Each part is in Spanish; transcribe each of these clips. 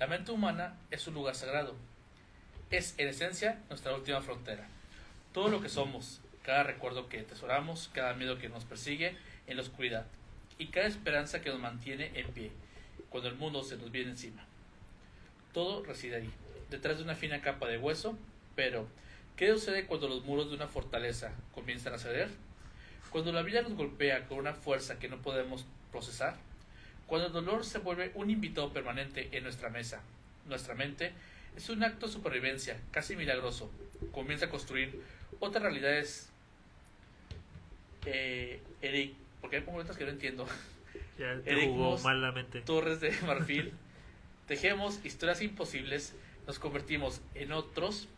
La mente humana es un lugar sagrado. Es, en esencia, nuestra última frontera. Todo lo que somos, cada recuerdo que atesoramos, cada miedo que nos persigue en la oscuridad y cada esperanza que nos mantiene en pie cuando el mundo se nos viene encima. Todo reside ahí, detrás de una fina capa de hueso, pero ¿qué sucede cuando los muros de una fortaleza comienzan a ceder? Cuando la vida nos golpea con una fuerza que no podemos procesar, cuando el dolor se vuelve un invitado permanente en nuestra mesa, nuestra mente es un acto de supervivencia casi milagroso, comienza a construir otras realidades. Eric, porque hay letras que no entiendo. Ya te jugó mal la mente. Torres de marfil. Tejemos historias imposibles, nos convertimos en otros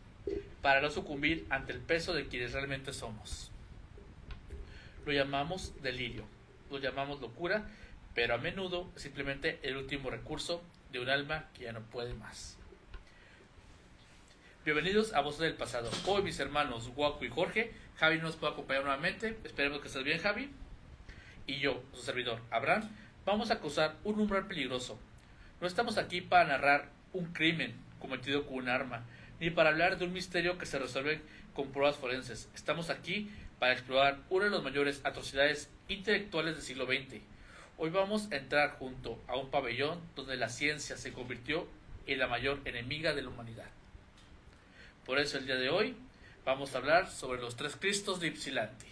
para no sucumbir ante el peso de quienes realmente somos. Lo llamamos delirio, lo llamamos locura, pero a menudo es simplemente el último recurso de un alma que ya no puede más. Bienvenidos a Voces del Pasado. Hoy mis hermanos Guaco y Jorge, Javi nos puede acompañar nuevamente, esperemos que estés bien, Javi. Y yo, su servidor, Abraham, vamos a cruzar un umbral peligroso. No estamos aquí para narrar un crimen cometido con un arma, ni para hablar de un misterio que se resuelve con pruebas forenses. Estamos aquí para explorar una de las mayores atrocidades intelectuales del siglo XX. Hoy vamos a entrar junto a un pabellón donde la ciencia se convirtió en la mayor enemiga de la humanidad. Por eso el día de hoy vamos a hablar sobre los tres Cristos de Ypsilanti.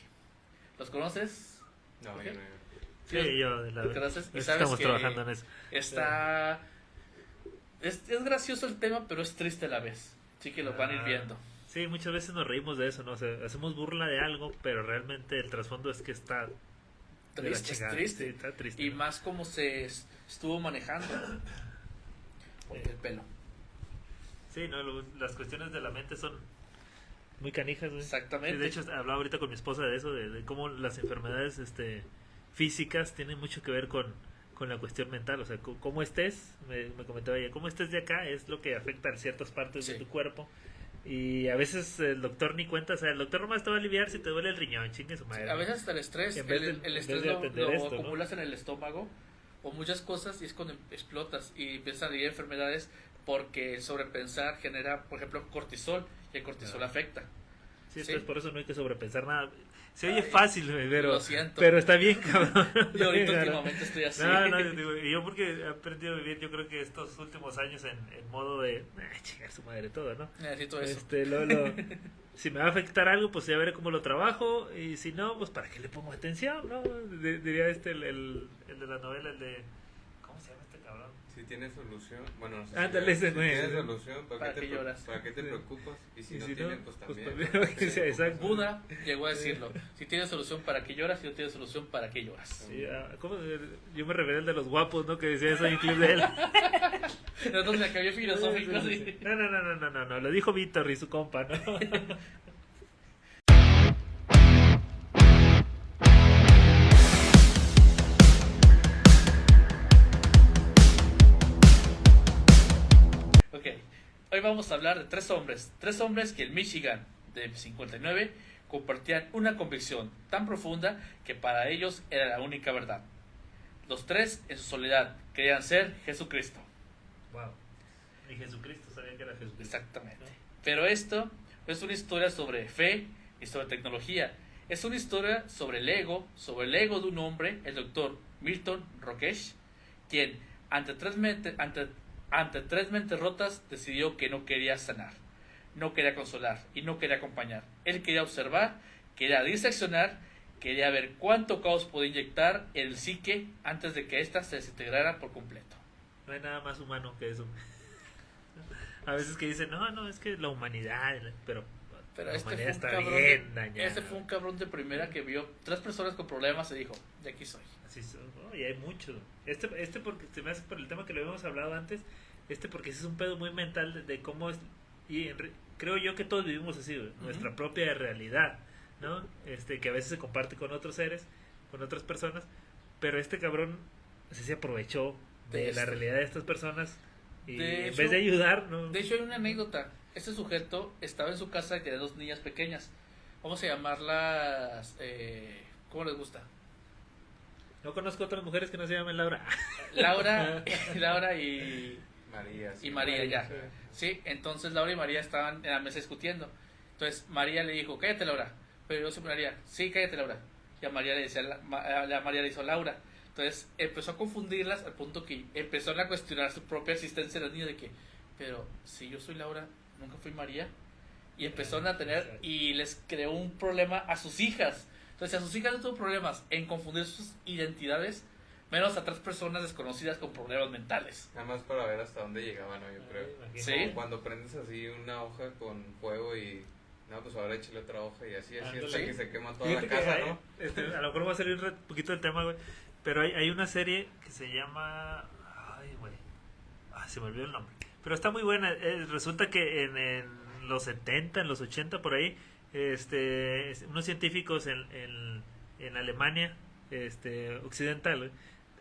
¿Los conoces? No, ¿Okay? yo no. Sí, yo de la Gracias. Y sabes estamos que trabajando en eso. Es gracioso el tema, pero es triste a la vez. Así que lo van a ir viendo. Sí, muchas veces nos reímos de eso, ¿no? O sea, hacemos burla de algo, pero realmente el trasfondo es que está de la Triste, es chingada. triste. Sí, está triste, Y ¿no? más como se estuvo manejando el pelo. Sí, no, las cuestiones de la mente son muy canijas, güey. Exactamente. Sí, de hecho, hablaba ahorita con mi esposa de eso, de cómo las enfermedades físicas tienen mucho que ver con la cuestión mental. O sea, cómo estés, me comentaba ella, cómo estés de acá es lo que afecta a ciertas partes de tu cuerpo. Y a veces el doctor ni cuenta, o sea, el doctor nomás te va a aliviar si te duele el riñón, chingue su madre. A veces hasta el estrés, el estrés lo acumulas, ¿no?, en el estómago o muchas cosas y es cuando explotas y empiezan a salir enfermedades porque el sobrepensar genera, por ejemplo, cortisol y el cortisol afecta. Sí, entonces por eso no hay que sobrepensar nada. Se oye fácil, Lo siento. pero está bien, cabrón. Yo ahorita últimamente estoy así. No, yo porque he aprendido a vivir, yo creo que estos últimos años en modo de chingar su madre todo, ¿no? Necesito eso. Si me va a afectar algo, pues ya veré cómo lo trabajo, y si no, pues para qué le pongo atención, ¿no? Diría el de la novela, el de... ¿Cómo se llama este cabrón? Si tienes solución, bueno, no sé. Ándale, ese si güey. tienes solución, ¿Para qué lloras? ¿Para qué te preocupas? Y si no si tienes, no, pues pues también. también. Sí, exacto. Buda llegó a decirlo. Si tienes solución, ¿para qué lloras? Si no tienes solución, ¿para qué lloras? Sí, yo me revelé el de los guapos, ¿no? Que decía eso en clip de él. Entonces me acabé filosófico. Sí. No, lo dijo Víctor y su compa, ¿no? Ok, hoy vamos a hablar de tres hombres que en Michigan de 59 compartían una convicción tan profunda que para ellos era la única verdad. Los tres, en su soledad, querían ser Jesucristo. Wow. Ni Jesucristo sabía que era Jesucristo. Exactamente. Pero esto no es una historia sobre fe y sobre tecnología. Es una historia sobre el ego de un hombre, el doctor Milton Rokesh, quien ante tres mentes rotas decidió que no quería sanar, no quería consolar y no quería acompañar. Él quería observar, quería diseccionar, quería ver cuánto caos podía inyectar en el psique antes de que ésta se desintegrara por completo. No hay nada más humano que eso. A veces que dicen, no, es que la humanidad, pero la humanidad está bien dañada. Este fue un cabrón de primera que vio tres personas con problemas y dijo, de aquí soy. Así son, ¿no? Y hay mucho. Este porque se me hace por el tema que lo habíamos hablado antes, porque ese es un pedo muy mental de cómo es, y creo yo que todos vivimos así, güey, nuestra propia realidad, ¿no? Que a veces se comparte con otros seres, con otras personas, pero este cabrón se aprovechó de la realidad de estas personas y en vez de ayudar, ¿no? De hecho hay una anécdota. Este sujeto estaba en su casa y tenía dos niñas pequeñas. Vamos a llamarlas, ¿cómo les gusta? No conozco otras mujeres que no se llamen Laura. Laura y María, sí. y María ya. Sí. Sí, entonces Laura y María estaban en la mesa discutiendo. Entonces María le dijo, cállate Laura. Pero yo siempre María, sí, cállate Laura. Y a María le decía, a María le hizo Laura. Entonces empezó a confundirlas al punto que empezaron a cuestionar su propia existencia de los niños de que, pero si yo soy Laura, nunca fui María. Y empezaron a tener, y les creó un problema a sus hijas. Entonces a sus hijas no tuvo problemas en confundir sus identidades, menos a 3 personas desconocidas con problemas mentales. Nada más para ver hasta dónde llegaban, ¿no? Yo creo. Imagino. Sí. Como cuando prendes así una hoja con fuego y... No, pues ahora échale otra hoja y así hasta Ándale. que se quema toda Fíjate la que casa, hay- ¿no? a lo mejor va a salir un poquito del tema, güey. Pero hay una serie que se llama... Ay, güey. Se me olvidó el nombre. Pero está muy buena. Resulta que en los 70, en los 80, por ahí, unos científicos en Alemania occidental, güey,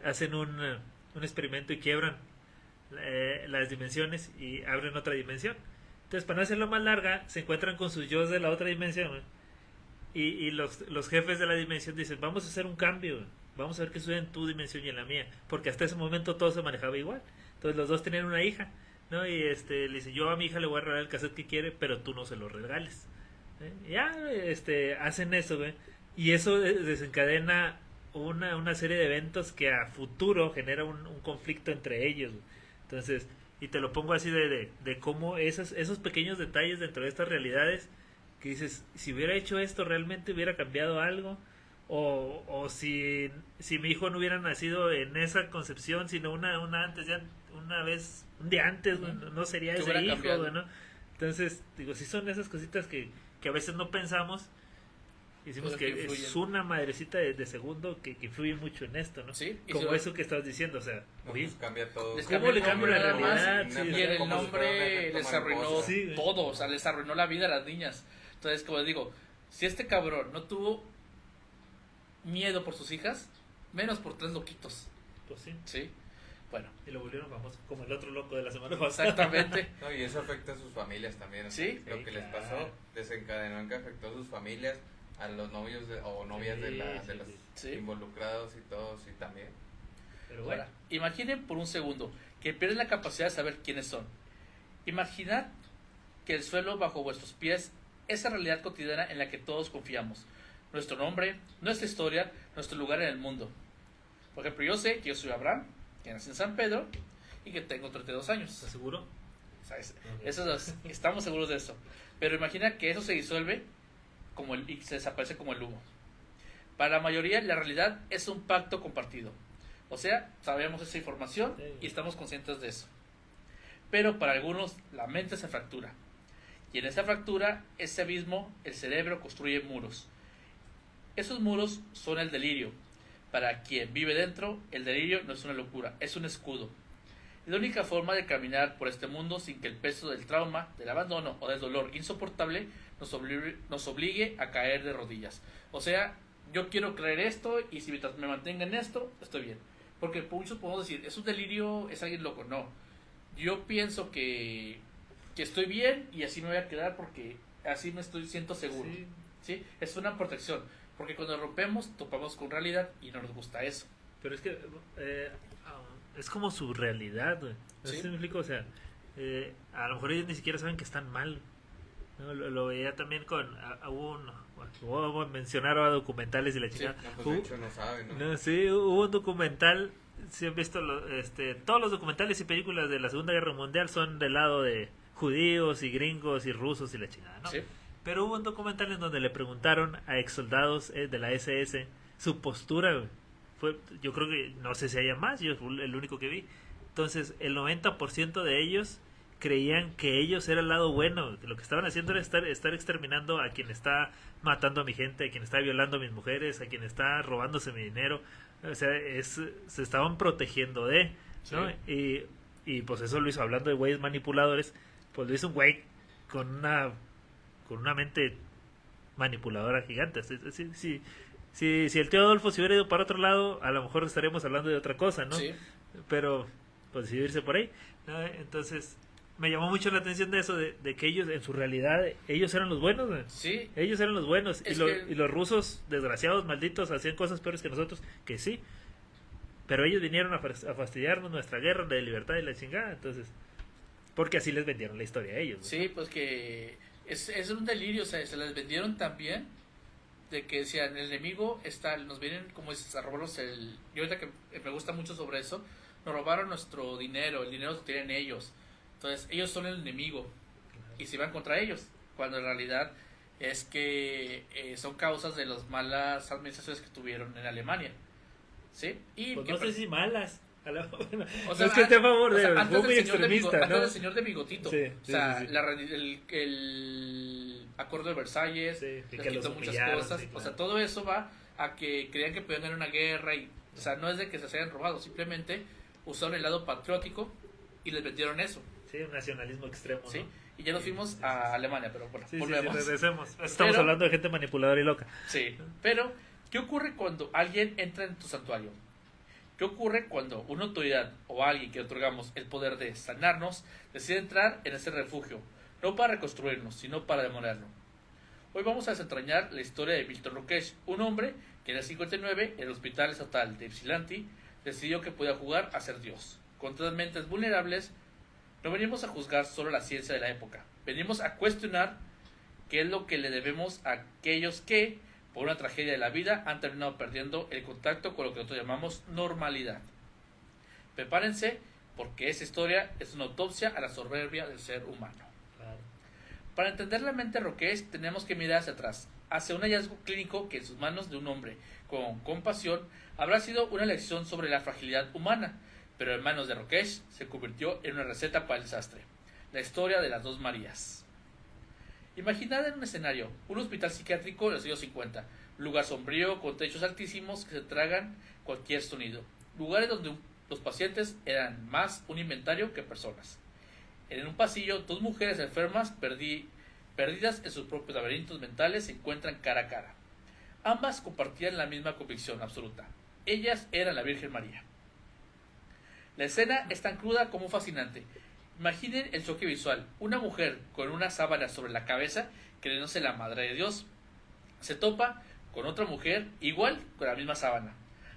hacen un experimento y quiebran las dimensiones y abren otra dimensión. Entonces, para no hacerlo más larga, se encuentran con sus yo de la otra dimensión, güey. Y los jefes de la dimensión dicen, vamos a hacer un cambio, güey. Vamos a ver qué sucede en tu dimensión y en la mía. Porque hasta ese momento todo se manejaba igual. Entonces los dos tenían una hija, ¿no? Y le dice, yo a mi hija le voy a regalar el cassette que quiere, pero tú no se lo regales. Ya, hacen eso, güey. Y eso desencadena una serie de eventos que a futuro genera un conflicto entre ellos, güey. Entonces, y te lo pongo así de cómo esos pequeños detalles dentro de estas realidades que dices, si hubiera hecho esto, realmente hubiera cambiado algo. O si mi hijo no hubiera nacido en esa concepción, sino una antes, ya una vez, un día antes, güey, no sería Que ese hubiera hijo, cambiado. güey, ¿no? Entonces, digo, sí son esas cositas que a veces no pensamos. Y decimos Pero que que influyen. es una madrecita de segundo que influye mucho en esto, ¿no? Sí, y Como si- eso que estabas diciendo, o sea, No, oye, pues cambia todo. Les ¿cómo cambió le el cambia nombre la nada más, realidad? Sí, y el como si fuera un nombre efecto les arruinó mariposa. Sí, güey. todo, o sea, les arruinó la vida a las niñas. Entonces, como digo, si este cabrón no tuvo miedo por sus hijas, menos por 3 loquitos, pues sí. ¿sí? Bueno, Y lo volvieron famoso, como el otro loco de la semana pasada. exactamente. No, y eso afecta a sus familias también. o Sí. sea, Lo Sí, que les claro. pasó desencadenó en que afectó a sus familias, a los novios o novias de, Sí, de sí, los sí. Sí. involucrados y todos, y también. Pero bueno, Ahora, imaginen por un segundo que pierden la capacidad de saber quiénes son. Imaginad que el suelo bajo vuestros pies es esa realidad cotidiana en la que todos confiamos. Nuestro nombre, nuestra historia, nuestro lugar en el mundo. Por ejemplo, yo sé que yo soy Abraham, que nací en San Pedro y que tengo 32 años. ¿estás seguro? ¿Sabes? Ok. Estamos seguros de eso. Pero imagina que eso se disuelve y se desaparece como el humo. Para la mayoría, la realidad es un pacto compartido. O sea, sabemos esa información y estamos conscientes de eso. Pero para algunos, la mente se fractura. Y en esa fractura, ese abismo, el cerebro construye muros. Esos muros son el delirio. Para quien vive dentro, el delirio no es una locura, es un escudo. Es la única forma de caminar por este mundo sin que el peso del trauma, del abandono o del dolor insoportable nos obligue a caer de rodillas. O sea, yo quiero creer esto y si mientras me mantenga en esto, estoy bien. Porque muchos podemos decir, es un delirio, es alguien loco. No, yo pienso que estoy bien y así me voy a quedar porque así siento seguro. Sí. ¿Sí? Es una protección. Porque cuando rompemos, topamos con realidad y no nos gusta eso. Pero es que es como su realidad, güey. ¿No Sí. sé si me explico? O sea, a lo mejor ellos ni siquiera saben que están mal. ¿No? Lo veía también voy a mencionar ahora documentales y la Sí, chica. No, pues de hecho no saben, ¿no? No, sí, hubo un documental. Si han visto todos los documentales y películas de la Segunda Guerra Mundial son del lado de judíos y gringos y rusos y la chingada, ¿no? ¿Sí? Pero hubo un documental en donde le preguntaron a ex soldados de la SS su postura, güey. Yo creo que, no sé si haya más, yo fui el único que vi. Entonces, el 90% de ellos creían que ellos eran el lado bueno, que lo que estaban haciendo era estar exterminando a quien está matando a mi gente, a quien está violando a mis mujeres, a quien está robándose mi dinero. O sea, se estaban protegiendo ¿no? Sí. Y pues eso lo hizo, hablando de güeyes manipuladores, pues lo hizo un güey con una mente manipuladora gigante. Si el tío Adolfo se hubiera ido para otro lado, a lo mejor estaríamos hablando de otra cosa, ¿no? Sí. Pero pues decidió irse por ahí, ¿no? Entonces me llamó mucho la atención de eso, de que ellos en su realidad, ellos eran los buenos, güey. Sí. Ellos eran los buenos. Es Y los rusos, desgraciados, malditos, hacían cosas peores que nosotros, que sí. pero ellos vinieron a fastidiarnos nuestra guerra de libertad y la chingada, entonces, porque así les vendieron la historia a ellos, ¿no? Sí, pues que es un delirio, o sea, se les vendieron también de que decían, el enemigo está, nos vienen, como dices, a robarnos yo ahorita que me gusta mucho sobre eso, nos robaron nuestro dinero, el dinero que tienen ellos, entonces ellos son el enemigo y se van contra ellos, cuando en realidad es que son causas de las malas administraciones que tuvieron en Alemania, ¿sí? Y pues que no sé si malas. Bueno, o sea, no es que esté a favor de antes fue muy del señor de extremista, antes ¿no? del señor de bigotito, Sí, o sea, sí, sí. el acuerdo de Versalles, Sí, y les que quitó los muchas humillaron, cosas, sí, o sea, claro. todo eso va a que creían que podían ganar una guerra y, o sea, no es de que se hayan robado, simplemente usaron el lado patriótico y les vendieron eso, Sí, un nacionalismo extremo, ¿sí? ¿no? Y ya nos fuimos a Alemania, pero bueno, Sí, volvemos. regresemos. Estamos Pero- hablando de gente manipuladora y loca. Sí, pero ¿qué ocurre cuando alguien entra en tu santuario? ¿Qué ocurre cuando una autoridad o alguien que otorgamos el poder de sanarnos decide entrar en ese refugio? No para reconstruirnos, sino para demorarlo. Hoy vamos a desentrañar la historia de Víctor Roques, un hombre que en el 59, en el hospital estatal de Ypsilanti, decidió que podía jugar a ser Dios. Contra las mentes vulnerables, no venimos a juzgar solo la ciencia de la época, venimos a cuestionar qué es lo que le debemos a aquellos que, por una tragedia de la vida, han terminado perdiendo el contacto con lo que nosotros llamamos normalidad. Prepárense, porque esa historia es una autopsia a la soberbia del ser humano. Claro. Para entender la mente Roques tenemos que mirar hacia atrás, hacia un hallazgo clínico que en sus manos de un hombre con compasión habrá sido una lección sobre la fragilidad humana, pero en manos de Roques se convirtió en una receta para el desastre. La historia de las dos Marías. Imaginad en un escenario, un hospital psiquiátrico de los años 50, lugar sombrío con techos altísimos que se tragan cualquier sonido, lugares donde los pacientes eran más un inventario que personas. En un pasillo, dos mujeres enfermas perdidas en sus propios laberintos mentales se encuentran cara a cara. Ambas compartían la misma convicción absoluta. Ellas eran la Virgen María. La escena es tan cruda como fascinante. Imaginen el choque visual. Una mujer con una sábana sobre la cabeza, creyéndose la Madre de Dios, se topa con otra mujer igual con la misma sábana,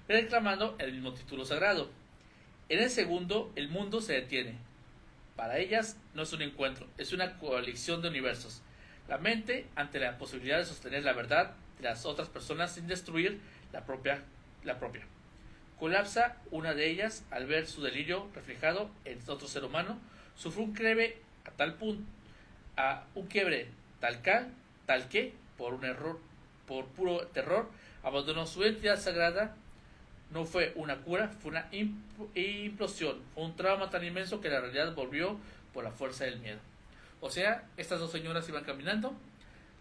reclamando el mismo título sagrado. En el segundo, el mundo se detiene. Para ellas no es un encuentro, es una coalición de universos. La mente ante la posibilidad de sostener la verdad de las otras personas sin destruir la propia. Colapsa una de ellas al ver su delirio reflejado en otro ser humano. Sufre un quiebre a tal punto, tal que, por un error, por puro terror, abandonó su entidad sagrada. No fue una cura, fue una implosión, fue un trauma tan inmenso que la realidad volvió por la fuerza del miedo. O sea, estas dos señoras iban caminando,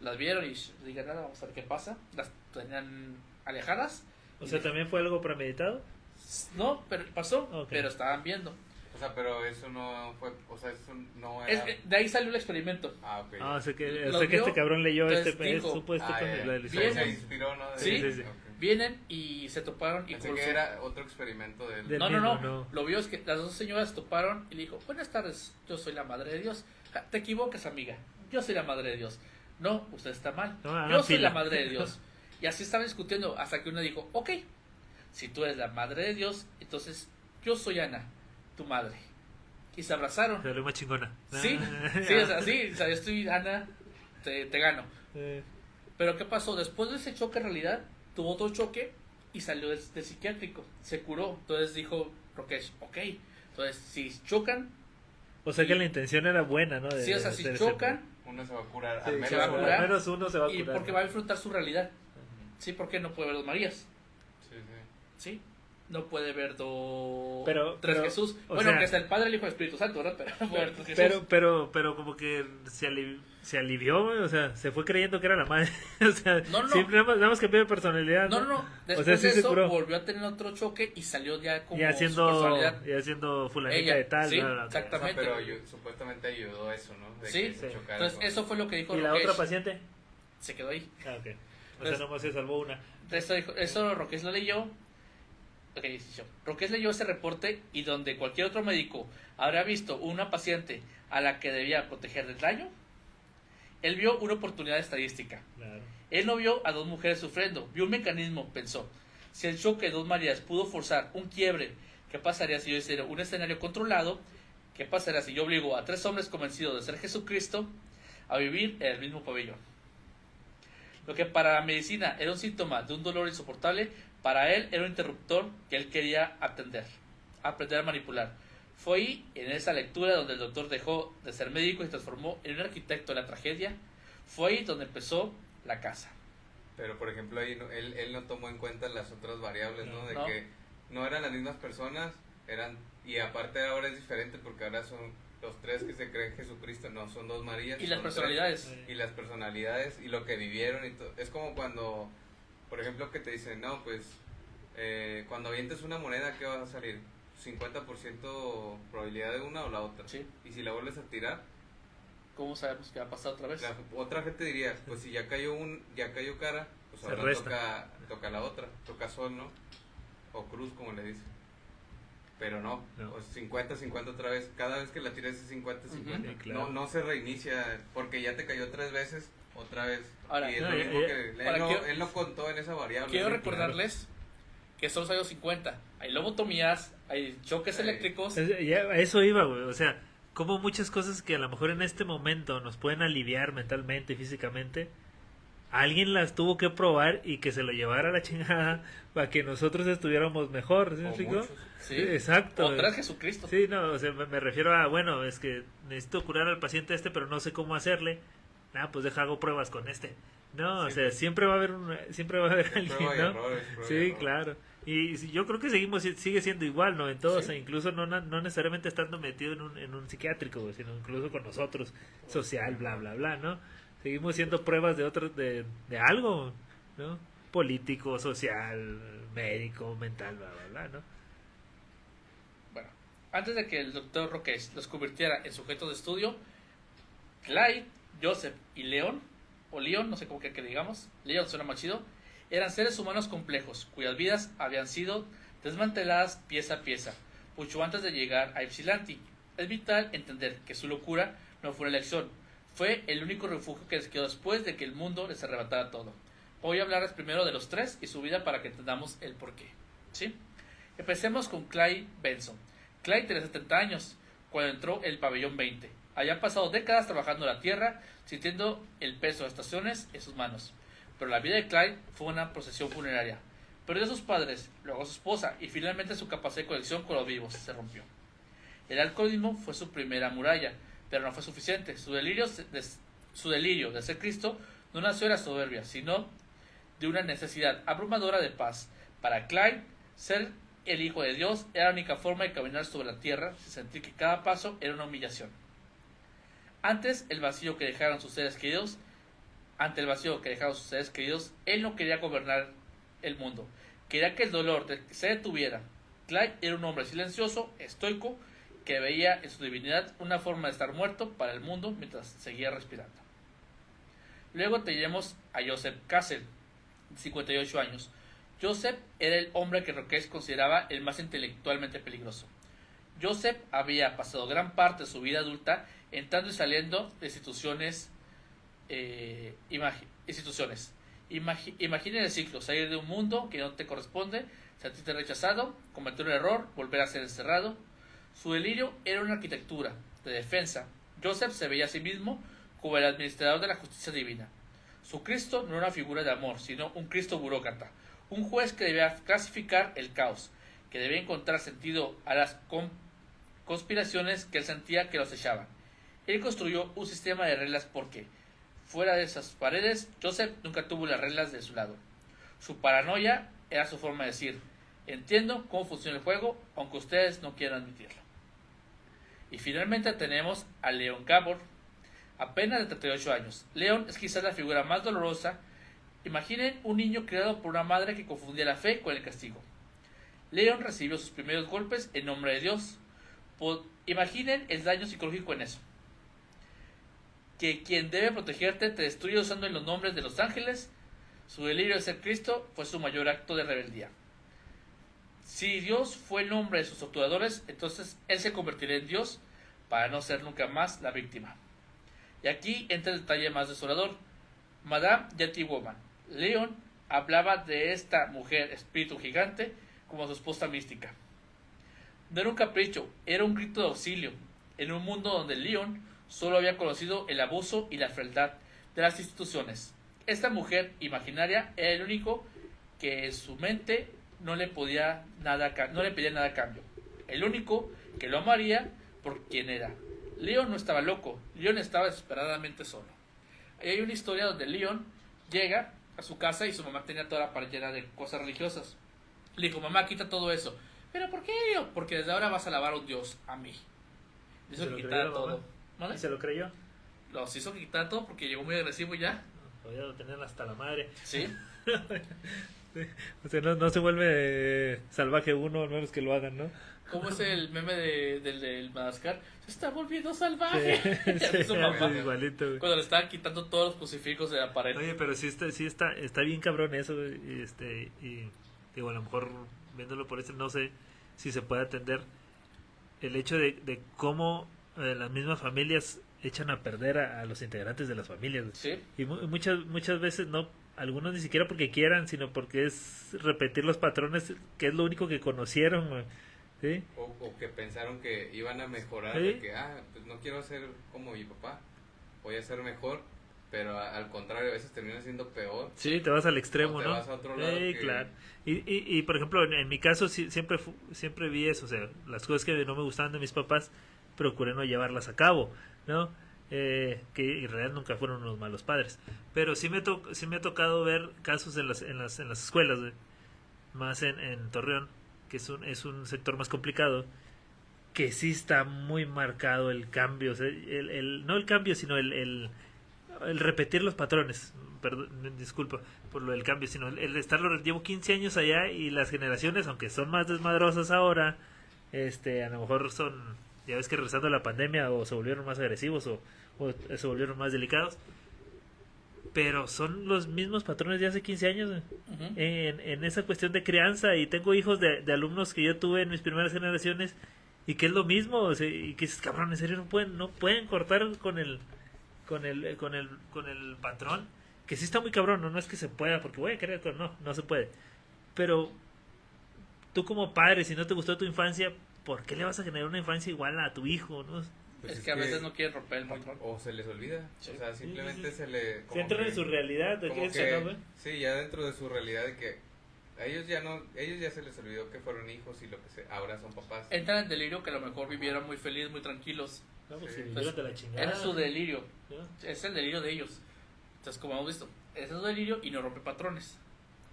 las vieron y digan nada, vamos a ver qué pasa, las tenían alejadas. O sea, ¿también fue algo premeditado? No, pero pasó, Ok. pero estaban viendo. O sea, pero eso no fue, o sea, eso no era... De ahí salió el experimento. Ah, ok. Ah, o sea que, Lo vio, este cabrón leyó entonces dijo, supo Ah, ya. la Se licencia. Bien. inspiró, ¿no? Sí, sí. Ok. Vienen y se toparon y Pensé con que su- era otro experimento del... Del No, mismo, no. no. Lo vio es que las dos señoras se toparon y le dijo, buenas tardes, yo soy la Madre de Dios. "Ja, te equivocas, amiga, yo soy la Madre de Dios. No, usted está mal, No, hagan yo soy fila. la Madre de Dios. Y así estaban discutiendo hasta que una dijo, ok, si tú eres la Madre de Dios, entonces yo soy Ana, tu madre. Y se abrazaron. Se volvió más chingona. Sí, sí, o sea, yo estoy Ana, te gano. Eh, Pero ¿qué pasó? Después de ese choque en realidad, tuvo otro choque y salió del psiquiátrico. Se curó. Entonces dijo Roques, ok. Entonces, si chocan, O sea que la intención era buena, ¿no? sí, o sea, si hacer chocan, Uno se va a curar, ese- al sí, menos se va a uno. curar. Al menos uno se va a y curar. porque va a enfrentar su realidad. Ujú. Sí, porque no puede ver dos Marías. Sí, sí. Sí, no puede ver dos... Pero- tres pero, Jesús. o Bueno, sea- que está el Padre, el Hijo y el Espíritu Santo, ¿verdad? Pero no puede ver tres Jesús. Pero como que se alivió, güey, o sea, se fue creyendo que era la madre. O sea, No. siempre nada más cambió de personalidad. No. Después sea, sí de se eso curó. volvió a tener otro choque y salió ya como Y su personalidad. haciendo fulanita Ella, de tal. sí, bla, bla, bla. O sea, exactamente. pero supuestamente ayudó eso, ¿no? De Sí, que se sí. chocara Entonces, con- eso fue lo que dijo ¿Y la Roques. otra paciente? Se quedó ahí. Ah, ok. O sea, Entonces- nomás se salvó una. Eso Roques lo leyó. Ok, Roques leyó ese reporte y donde cualquier otro médico habrá visto una paciente a la que debía proteger del daño, él vio una oportunidad estadística. Claro. Él no vio a dos mujeres sufriendo, vio un mecanismo, pensó. Si el choque de dos Marías pudo forzar un quiebre, ¿qué pasaría si yo hiciera un escenario controlado? ¿Qué pasaría si yo obligo a tres hombres convencidos de ser Jesucristo a vivir en el mismo pabellón? Lo que para la medicina era un síntoma de un dolor insoportable, para él era un interruptor que él quería aprender a manipular. Fue ahí, en esa lectura, donde el doctor dejó de ser médico y se transformó en un arquitecto de la tragedia. Fue ahí donde empezó la casa. Pero, por ejemplo, ahí él no tomó en cuenta las otras variables, ¿no? De No. que no eran las mismas personas, y aparte ahora es diferente porque ahora son los tres que se creen Jesucristo, no, son dos Marías. Y las son personalidades. tres, y las personalidades y lo que vivieron y todo. Es como cuando, por ejemplo, que te dicen, no, pues, cuando avientes una moneda, ¿qué vas a salir? 50% probabilidad de una o la otra. Sí. Y si la vuelves a tirar, ¿Cómo sabemos que va a pasar otra vez? la otra gente diría, pues si ya cayó cara, pues Se ahora resta. toca la otra, toca sol, ¿no? O cruz, como le dicen. Pero no, No. O 50-50 otra vez, cada vez que la tires es 50-50. Sí, claro. No se reinicia, porque ya te cayó 3 veces, otra vez. Ahora, y es no, lo mismo que ahora quiero- él no contó en esa variable. Quiero ¿no? recordarles que son los años 50. Hay lobotomías, hay choques Sí. eléctricos. Ya, a eso iba, güey. O sea, como muchas cosas que a lo mejor en este momento nos pueden aliviar mentalmente y físicamente, alguien las tuvo que probar y que se lo llevara a la chingada para que nosotros estuviéramos mejor. ¿Sí me O explico? muchos. Sí. Exacto. Otra es Jesucristo. Sí, no, o sea, me refiero a, bueno, es que necesito curar al paciente pero no sé cómo hacerle. Pues hago pruebas con este. No, o Sí, sea, pues. siempre va a haber alguien, Prueba y ¿no? errores, prueba y Sí, errores. claro. Y yo creo que sigue siendo igual, ¿no? En todo, Sí. o sea, incluso no necesariamente estando metido en un psiquiátrico, güey, sino incluso con nosotros, social, bla, bla, bla, ¿no? Seguimos siendo pruebas de algo, ¿no? Político, social, médico, mental, bla, bla, bla, ¿no? Bueno, antes de que el doctor Roques los convirtiera en sujetos de estudio, Clyde, Joseph y Leon, o Leon, no sé cómo que digamos, Leon suena más chido, eran seres humanos complejos, cuyas vidas habían sido desmanteladas pieza a pieza, mucho antes de llegar a Ypsilanti. Es vital entender que su locura no fue una elección, fue el único refugio que les quedó después de que el mundo les arrebatara todo. Voy a hablarles primero de los tres y su vida para que entendamos el porqué. ¿Sí? Empecemos con Clyde Benson. Clyde tenía 70 años cuando entró el pabellón 20. Había pasado décadas trabajando la tierra, sintiendo el peso de las estaciones en sus manos. Pero la vida de Clyde fue una procesión funeraria. Perdió a sus padres, luego a su esposa y finalmente su capacidad de conexión con los vivos se rompió. El alcoholismo fue su primera muralla, pero no fue suficiente. Su delirio de ser Cristo no nació de la soberbia, sino de una necesidad abrumadora de paz. Para Clyde, ser el Hijo de Dios era la única forma de caminar sobre la tierra sin sentir que cada paso era una humillación. Ante el vacío que dejaron sus seres queridos, él no quería gobernar el mundo. Quería que el dolor se detuviera. Clyde era un hombre silencioso, estoico, que veía en su divinidad una forma de estar muerto para el mundo mientras seguía respirando. Luego tenemos a Joseph Cassel, de 58 años. Joseph era el hombre que Roques consideraba el más intelectualmente peligroso. Joseph había pasado gran parte de su vida adulta entrando y saliendo de instituciones. Imaginen el ciclo: salir de un mundo que no te corresponde, sentirte rechazado, cometer un error, volver a ser encerrado. Su delirio era una arquitectura de defensa. Joseph se veía a sí mismo como el administrador de la justicia divina. Su Cristo no era una figura de amor, sino un Cristo burócrata, un juez que debía clasificar el caos, que debía encontrar sentido a las conspiraciones que él sentía que los echaban. Él construyó un sistema de reglas porque, fuera de esas paredes, Joseph nunca tuvo las reglas de su lado. Su paranoia era su forma de decir: entiendo cómo funciona el juego, aunque ustedes no quieran admitirlo. Y finalmente tenemos a Leon Gabor, apenas de 38 años. Leon es quizás la figura más dolorosa. Imaginen un niño criado por una madre que confundía la fe con el castigo. Leon recibió sus primeros golpes en nombre de Dios. Imaginen el daño psicológico en eso. Que quien debe protegerte te destruye usando los nombres de los ángeles. Su delirio de ser Cristo fue su mayor acto de rebeldía. Si Dios fue el nombre de sus torturadores, entonces él se convertirá en Dios para no ser nunca más la víctima. Y aquí entra el detalle más desolador. Madame Jetty Woman. Leon hablaba de esta mujer espíritu gigante como su esposa mística. No era un capricho, era un grito de auxilio, en un mundo donde Leon solo había conocido el abuso y la fealdad de las instituciones. Esta mujer imaginaria era el único que en su mente no le pedía nada a cambio. El único que lo amaría por quien era. Leon no estaba loco, Leon estaba desesperadamente solo. Ahí hay una historia donde Leon llega a su casa y su mamá tenía toda la pared llena de cosas religiosas. Le dijo, mamá, quita todo eso. ¿Pero por qué yo? Porque desde ahora vas a alabar a un Dios, a mí. Le hizo que quitara todo. ¿Vale? ¿Y se lo creyó? Los hizo que quitara todo porque llegó muy agresivo ya. Todavía lo tenían hasta la madre. Sí. O sea, no se vuelve salvaje uno, al menos que lo hagan, ¿no? ¿Cómo es el meme del Madagascar? Se está volviendo salvaje. Sí, Su mamá. sí, igualito, güey. Cuando le estaban quitando todos los crucifijos de la pared. Oye, pero sí está bien cabrón eso, güey, y digo, a lo mejor viéndolo por eso no sé si se puede atender el hecho de cómo las mismas familias echan a perder a los integrantes de las familias, güey. Sí. Y muchas veces no, algunos ni siquiera porque quieran, sino porque es repetir los patrones, que es lo único que conocieron, güey. ¿Sí? O que pensaron que iban a mejorar, ¿Sí? de que, pues no quiero ser como mi papá, voy a ser mejor, pero al contrario, a veces termina siendo peor. Sí, te vas al extremo, O te ¿no? vas a otro lado Sí, que- claro. Y por ejemplo, en mi caso siempre vi eso, o sea, las cosas que no me gustaban de mis papás, procuré no llevarlas a cabo, ¿no? Que en realidad nunca fueron unos malos padres. Pero sí me ha tocado ver casos en las escuelas, güey, más en Torreón, que es un sector más complicado, que sí está muy marcado el cambio, o sea, no el cambio, sino el repetir los patrones. Perdón, disculpa por lo del cambio, sino el estarlo. Llevo 15 años allá y las generaciones, aunque son más desmadrosas ahora, a lo mejor son, ya ves que regresando a la pandemia, o se volvieron más agresivos o se volvieron más delicados, pero son los mismos patrones de hace 15 años, güey. Ujú. En esa cuestión de crianza. Y tengo hijos de alumnos que yo tuve en mis primeras generaciones y que es lo mismo, o sea, y que dices, cabrón, en serio no pueden cortar con el patrón, que sí está muy cabrón. No es que se pueda porque voy a querer, no se puede, pero tú como padre, si no te gustó tu infancia, ¿por qué le vas a generar una infancia igual a tu hijo, no? Pues es que a veces no quieren romper el patrón. O se les olvida, Sí. o sea, simplemente Sí. se le... Se entran en su realidad de como que eso, que- ¿no, güey? sí, ya dentro de su realidad de que a ellos ya se les olvidó que fueron hijos y lo que ahora son papás. Entran en delirio que a lo mejor vivieron muy felices, muy tranquilos. No, pues Sí. si vivieron de la chingada. Era su delirio. ¿no? Es el delirio de ellos. Entonces, como hemos visto, ese es su delirio y no rompe patrones.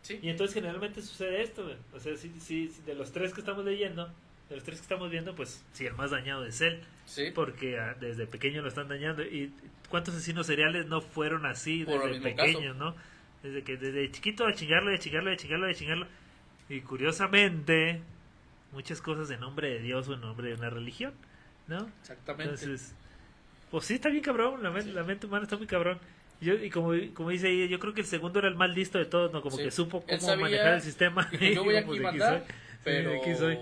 ¿Sí? Y entonces generalmente sucede esto, güey. O sea, si de los tres que estamos leyendo, de los tres que estamos viendo, pues sí, el más dañado es él. Sí. Porque desde pequeño lo están dañando. ¿Y cuántos asesinos seriales no fueron así Por el desde mismo pequeños, no? Desde chiquito a chingarlo, a chingarlo, a chingarlo, a chingarlo. Y curiosamente, muchas cosas en nombre de Dios o en nombre de una religión, ¿no? Exactamente. Entonces, pues sí, está bien cabrón, la mente humana está muy cabrón. Y como dice ella, yo creo que el segundo era el más listo de todos, ¿no? Como Sí. que supo Él cómo sabía, manejar el sistema. dijo, yo voy Digo, aquí pues, a aquí mandar, soy. pero Sí, aquí soy.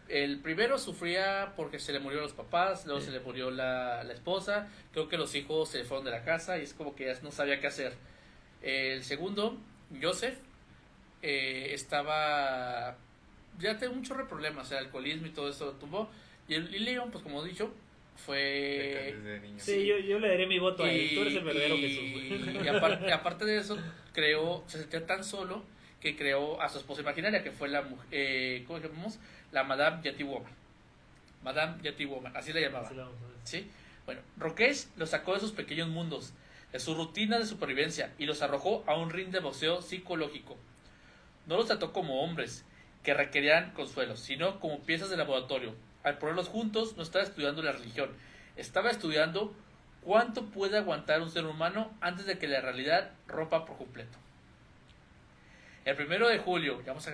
el primero sufría porque se le murieron los papás, luego Sí. se le murió la esposa, creo que los hijos se fueron de la casa y es como que ya no sabía qué hacer. El segundo, Joseph, estaba, ya tenía un chorro de problemas, el alcoholismo y todo eso lo tumbó, y Leon, pues como he dicho, fue... Desde niño. Sí, yo le daré mi voto a él. Tú eres el verdadero Jesús, güey. y aparte de eso, se sentía tan solo que creó a su esposa imaginaria, que fue la mujer, ¿cómo llamamos? La Madame Yeti Woman. Madame Yeti Woman, así la llamaba. Así lo vamos a ver. ¿Sí? Bueno, Rokesh los sacó de sus pequeños mundos, de su rutina de supervivencia, y los arrojó a un ring de boxeo psicológico. No los trató como hombres que requerían consuelo, sino como piezas de laboratorio. Al ponerlos juntos, no estaba estudiando la religión, estaba estudiando cuánto puede aguantar un ser humano antes de que la realidad rompa por completo. El 1 de julio, ya vamos a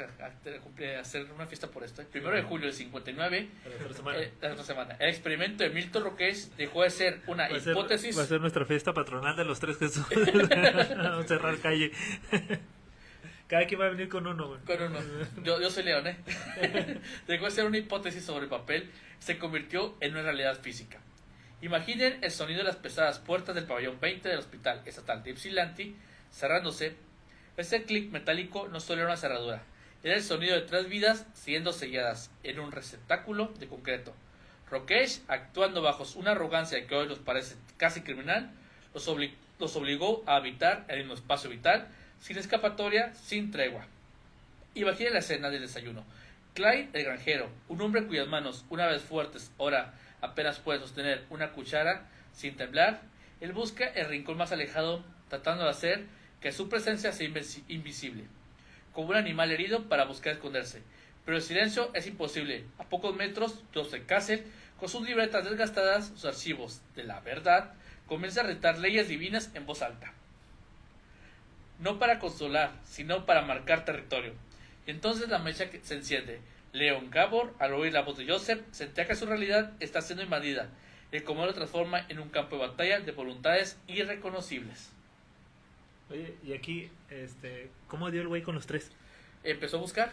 hacer una fiesta por esto, el 1 de julio del 59, Para la otra semana. la otra semana, el experimento de Milton Rokesh dejó de ser una hipótesis. Va a ser nuestra fiesta patronal de los tres Jesús. Vamos a cerrar calle. Cada quien va a venir con uno, güey. Con uno. Yo soy León, ¿eh? Dejó de ser una hipótesis sobre papel, se convirtió en una realidad física. Imaginen el sonido de las pesadas puertas del pabellón 20 del Hospital Estatal de Ypsilanti cerrándose Ese clic metálico no solo era una cerradura, era el sonido de 3 vidas siendo selladas en un receptáculo de concreto. Rokesh, actuando bajo una arrogancia que hoy nos parece casi criminal, los obligó a habitar el mismo espacio vital, sin escapatoria, sin tregua. Imagina la escena del desayuno. Clyde, el granjero, un hombre cuyas manos, una vez fuertes, ahora apenas puede sostener una cuchara sin temblar, él busca el rincón más alejado, tratando de hacer que su presencia sea invisible, como un animal herido para buscar esconderse. Pero el silencio es imposible. A pocos metros, Joseph Cassel, con sus libretas desgastadas, sus archivos de la verdad, comienza a retar leyes divinas en voz alta. No para consolar, sino para marcar territorio. Y entonces la mecha se enciende. Leon Gabor, al oír la voz de Joseph, se entera que su realidad está siendo invadida. El comando lo transforma en un campo de batalla de voluntades irreconocibles. Oye, y aquí, ¿cómo dio el güey con los 3? Empezó a buscar.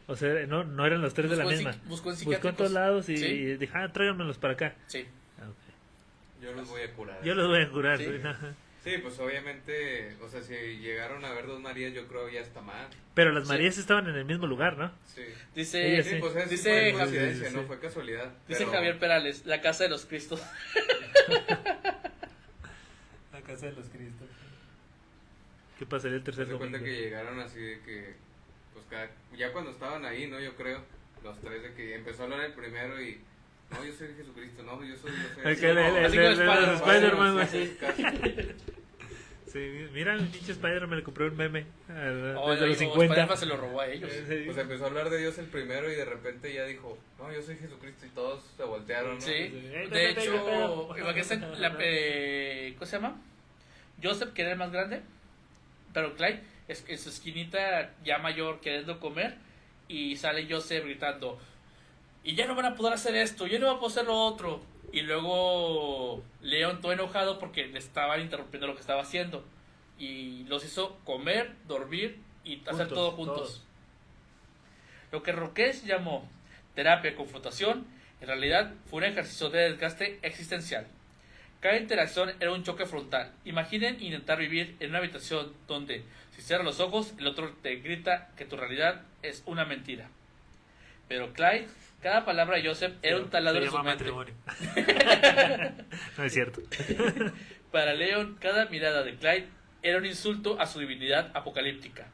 O sea, no eran los 3 de la misma. Buscó en Buscó en psiquiátricos. todos lados y, Sí. y dijo, tráiganmelos para acá. Sí. Ah, ok. Yo los voy a curar. Yo los voy a curar. Sí. güey, ajá. Sí, pues obviamente, o sea, si llegaron a ver 2 Marías, yo creo ya está mal. Pero las Sí. Marías estaban en el mismo lugar, ¿no? Sí. Dice, Ella Sí, sí. pues es Dice fue Javier- coincidencia, sí, no sí. fue casualidad. dice pero- Javier Perales, la casa de los Cristos. La casa de los Cristos. ¿Qué pasaría el tercer Se cuenta domingo? que llegaron así de que, pues ya cuando estaban ahí, ¿no? Yo creo, los 3 de que empezó a hablar el primero y, no, yo soy Jesucristo, no, yo soy. El que- el- Así el- como el- el Spider-Man, güey. Sí, casi. Sí, mira, el pinche Spider-Man le compró un meme Oh, desde los digo, 50. Spider-Man se lo robó a ellos. Sí. Pues empezó a hablar de Dios el primero y de repente ya dijo, no, yo soy Jesucristo y todos se voltearon, ¿no? Sí, Sí. de hecho, imagínense ¿cómo se llama? Joseph, que era el más grande, pero Clyde es en su esquinita ya mayor queriendo comer y sale Joseph gritando, y ya no van a poder hacer esto, ya no van a poder hacer lo otro. Y luego Leon todo enojado porque le estaban interrumpiendo lo que estaba haciendo y los hizo comer, dormir y hacer Juntos, todo juntos. todos. Lo que Roques llamó terapia de confrontación, en realidad fue un ejercicio de desgaste existencial. Cada interacción era un choque frontal. Imaginen intentar vivir en una habitación donde, si cierras los ojos, el otro te grita que tu realidad es una mentira. Pero Clyde, cada palabra de Joseph era un taladro Se en su llama mente. matrimonio. No es cierto. Para Leon, cada mirada de Clyde era un insulto a su divinidad apocalíptica.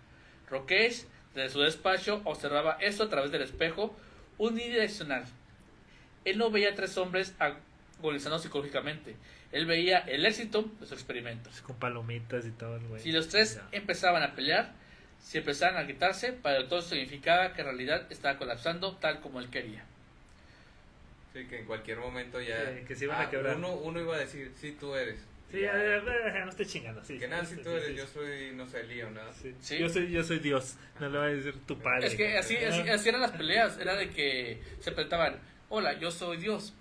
Roques, desde su despacho, observaba esto a través del espejo unidireccional. Él no veía a 3 hombres agonizando psicológicamente. Él veía el éxito de su experimento. Con palomitas y todo el güey. Si los 3 Ya. empezaban a pelear, si empezaban a gritarse, para el doctor significaba que en realidad estaba colapsando tal como él quería. Sí, que en cualquier momento ya... Que se iban a quebrar. Uno iba a decir, sí, tú eres. Sí, Ya. no estoy chingando. Sí, Que nada, si sí, tú sí, eres, sí, yo soy, no sé, Lío, nada. sí. Sí. Yo soy Dios. No le voy a decir tu padre. Es que así eran las peleas, era de que se presentaban, hola, yo soy Dios.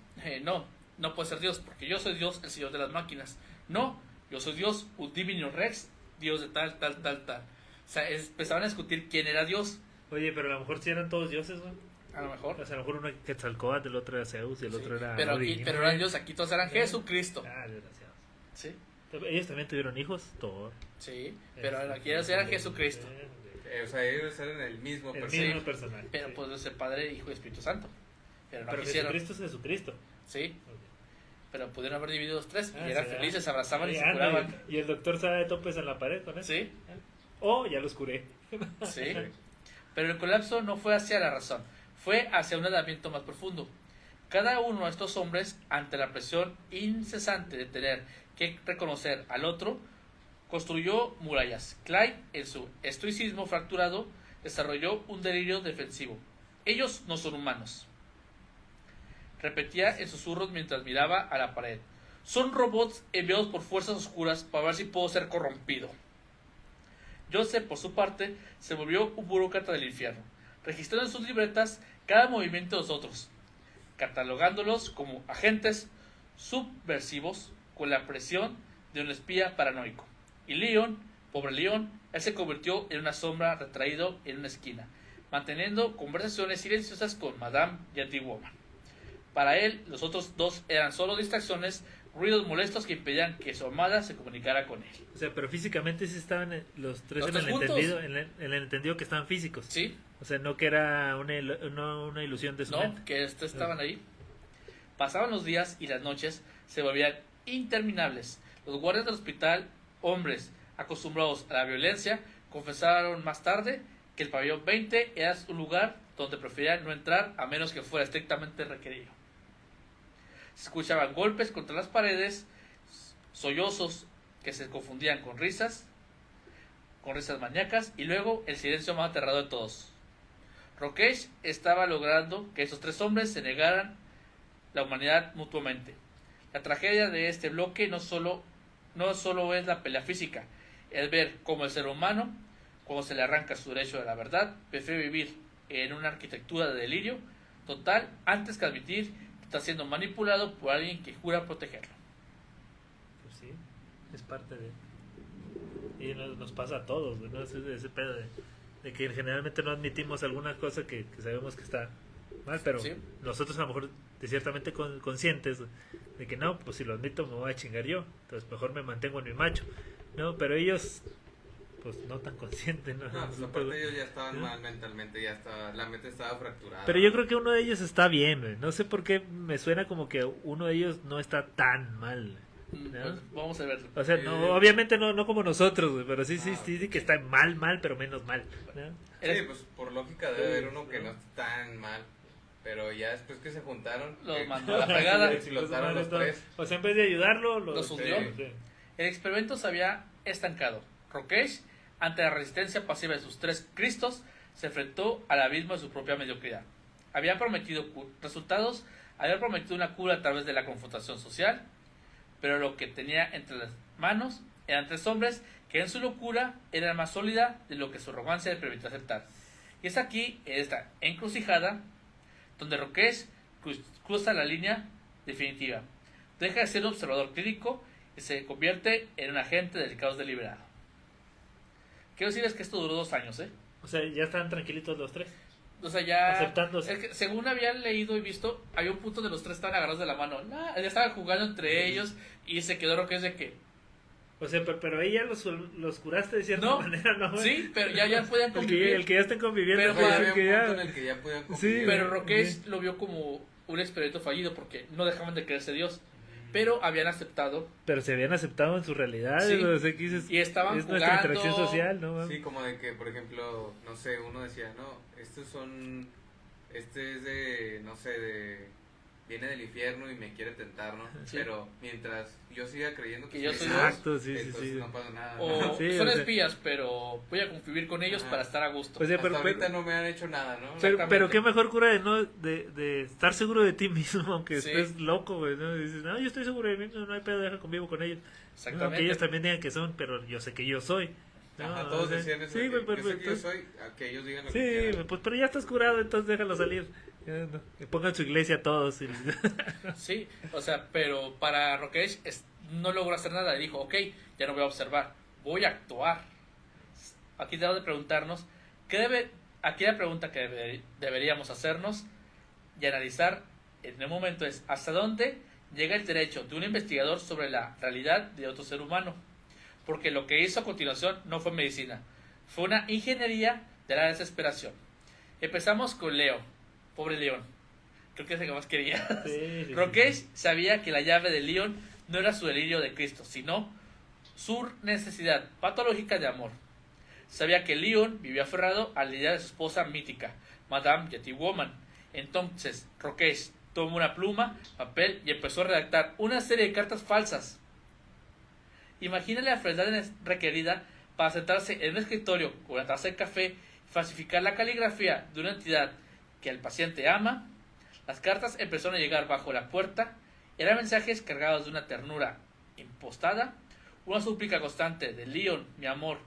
No puede ser Dios, porque yo soy Dios, el Señor de las máquinas. No, yo soy Dios, un Divino Rex, Dios de tal. O sea, empezaban a discutir quién era Dios, Oye, pero a lo mejor sí eran todos dioses, güey. a lo mejor. O sea, a lo mejor uno era Quetzalcóatl, el otro era Zeus y el Sí, otro era pero Odín, pero güey. eran Dios, aquí todos eran Jesucristo. Ah, desgraciados. Sí, Ellos también tuvieron hijos, Thor. sí, pero aquí eran Jesucristo. O sea, ellos eran el mismo El personaje. mismo personaje. Pero sí. pues es el Padre, Hijo y Espíritu Santo. Pero no Pero quisieron. Jesucristo es Jesucristo. Sí, pero pudieron haber dividido los 3 Ah, y eran sí, felices, se abrazaban y Oye, se anda, curaban. y el doctor sabe de topes en la pared con eso. Sí, Oh, ya los curé. sí. Pero el colapso no fue hacia la razón, fue hacia un aislamiento más profundo. Cada uno de estos hombres, ante la presión incesante de tener que reconocer al otro, construyó murallas. Clyde, en su estoicismo fracturado, desarrolló un delirio defensivo. Ellos no son humanos. Repetía en susurros mientras miraba a la pared. Son robots enviados por fuerzas oscuras para ver si puedo ser corrompido. Joseph, por su parte, se volvió un burócrata del infierno, registrando en sus libretas cada movimiento de los otros, catalogándolos como agentes subversivos con la presión de un espía paranoico. Y Leon, pobre Leon, él se convirtió en una sombra retraído en una esquina, manteniendo conversaciones silenciosas con Madame Yeti Woman. Para él, los otros 2 eran solo distracciones ruidos molestos que impedían que su amada se comunicara con él. O sea, pero físicamente sí estaban los tres Los en tres el juntos. entendido, en el entendido que estaban físicos. Sí, O sea, no que era una ilusión de su no, mente. que estaban ahí. Pasaban los días y las noches se volvían interminables. Los guardias del hospital, hombres acostumbrados a la violencia, confesaron más tarde que el pabellón 20 era un lugar donde preferían no entrar a menos que fuera estrictamente requerido. Se escuchaban golpes contra las paredes, sollozos que se confundían con risas maníacas, y luego el silencio más aterrador de todos. Rokesh estaba logrando que esos tres hombres se negaran la humanidad mutuamente. La tragedia de este bloque no solo es la pelea física, es ver cómo el ser humano, cuando se le arranca su derecho a la verdad, prefiere vivir en una arquitectura de delirio total antes que admitir que está siendo manipulado por alguien que jura protegerlo. Pues sí, es parte de... Y nos pasa a todos, ¿no? Ese pedo de que generalmente no admitimos alguna cosa que sabemos que está mal, pero Sí. nosotros a lo mejor de ciertamente conscientes de que no, pues si lo admito me voy a chingar yo, entonces mejor me mantengo en mi macho, ¿no? Pero ellos, pues no tan conscientes, ¿no? No, pues aparte ellos ya estaban mal mentalmente, la mente estaba fracturada. Pero yo creo que uno de ellos está bien, güey. No sé por qué me suena como que uno de ellos no está tan mal, ¿no? Pues vamos a verlo. O sea, no, obviamente no como nosotros, güey, pero sí Ah, que está mal, pero menos mal, ¿no? Sí, pues por lógica debe haber uno que no está tan mal. Pero ya después que se juntaron, Los mandó a la fregada. explotaron los tres. O sea, en vez de ayudarlo, Los hundió. Sí. El experimento se había estancado. Rokesh, ante la resistencia pasiva de sus tres Cristos, se enfrentó al abismo de su propia mediocridad. Había prometido resultados, había prometido una cura a través de la confrontación social, pero lo que tenía entre las manos eran tres hombres que en su locura eran más sólida de lo que su romance le permitió aceptar. Y es aquí, en esta encrucijada, donde Rokesh cruza la línea definitiva. Deja de ser un observador clínico y se convierte en un agente del caos deliberado. Quiero decirles que esto duró 2 años, ¿eh? O sea, ya están tranquilitos los tres. O sea, ya... Aceptándose. Es que, según había leído y visto, había un punto donde los tres estaban agarrados de la mano. Ya estaban jugando entre ellos y se quedó Rokesh de que... O sea, pero ella los curaste de cierta No, manera, ¿no? sí, pero ya podían convivir. El que ya estén conviviendo. Pero pues, Había el un que ya... punto en el que ya podían Sí, convivir. Pero Rokesh lo vio como un experimento fallido porque no dejaban de creerse Dios. Pero habían aceptado Pero se habían aceptado en su realidad. Sí. O sea, que dices, y estaban es nuestra jugando. interacción social, ¿no? Sí, como de que, por ejemplo, no sé, uno decía, no, este es de, no sé, viene del infierno y me quiere tentar, ¿no? Sí. Pero mientras yo siga creyendo Que yo soy Dios, Exacto, sí, entonces sí. no pasa nada. O Sí, son o sea- espías, pero voy a convivir con ellos Ajá. para estar a gusto. O sea, Hasta pero, ahorita no me han hecho nada, ¿no? pero qué mejor cura de estar seguro de ti mismo, aunque Sí. estés loco, güey, ¿no? Dices, no, yo estoy seguro de mí, no hay pedo, deja convivo con ellos. Exactamente. Aunque ellos también digan que son, pero yo sé que yo soy. ¿no? Ajá, O todos sea, decían eso. Sí, de güey, que yo sé que yo perfecto. soy, a que ellos digan lo que Sí, quieran. pues pero ya estás curado, entonces déjalo salir. Ya, no. Que pongan su iglesia todos. Y... Sí, o sea, pero para Rokesh no logró hacer nada. Dijo, ok, ya no voy a observar, voy a actuar. Aquí debemos de preguntarnos, aquí la pregunta que deberíamos hacernos y analizar en el momento es, ¿hasta dónde llega el derecho de un investigador sobre la realidad de otro ser humano? Porque lo que hizo a continuación no fue medicina, fue una ingeniería de la desesperación. Empezamos con Leo, pobre León, creo que es el que más quería. Sí, sí, Rokesh sabía que la llave de León no era su delirio de Cristo, sino su necesidad patológica de amor. Sabía que León vivía aferrado a la idea de su esposa mítica, Madame Yeti Woman. Entonces Rokesh tomó una pluma, papel y empezó a redactar una serie de cartas falsas. Imagínale la frialdad requerida para sentarse en un escritorio con una taza de café y falsificar la caligrafía de una entidad que el paciente ama. Las cartas empezaron a llegar bajo la puerta. Eran mensajes cargados de una ternura impostada, una súplica constante de León, mi amor,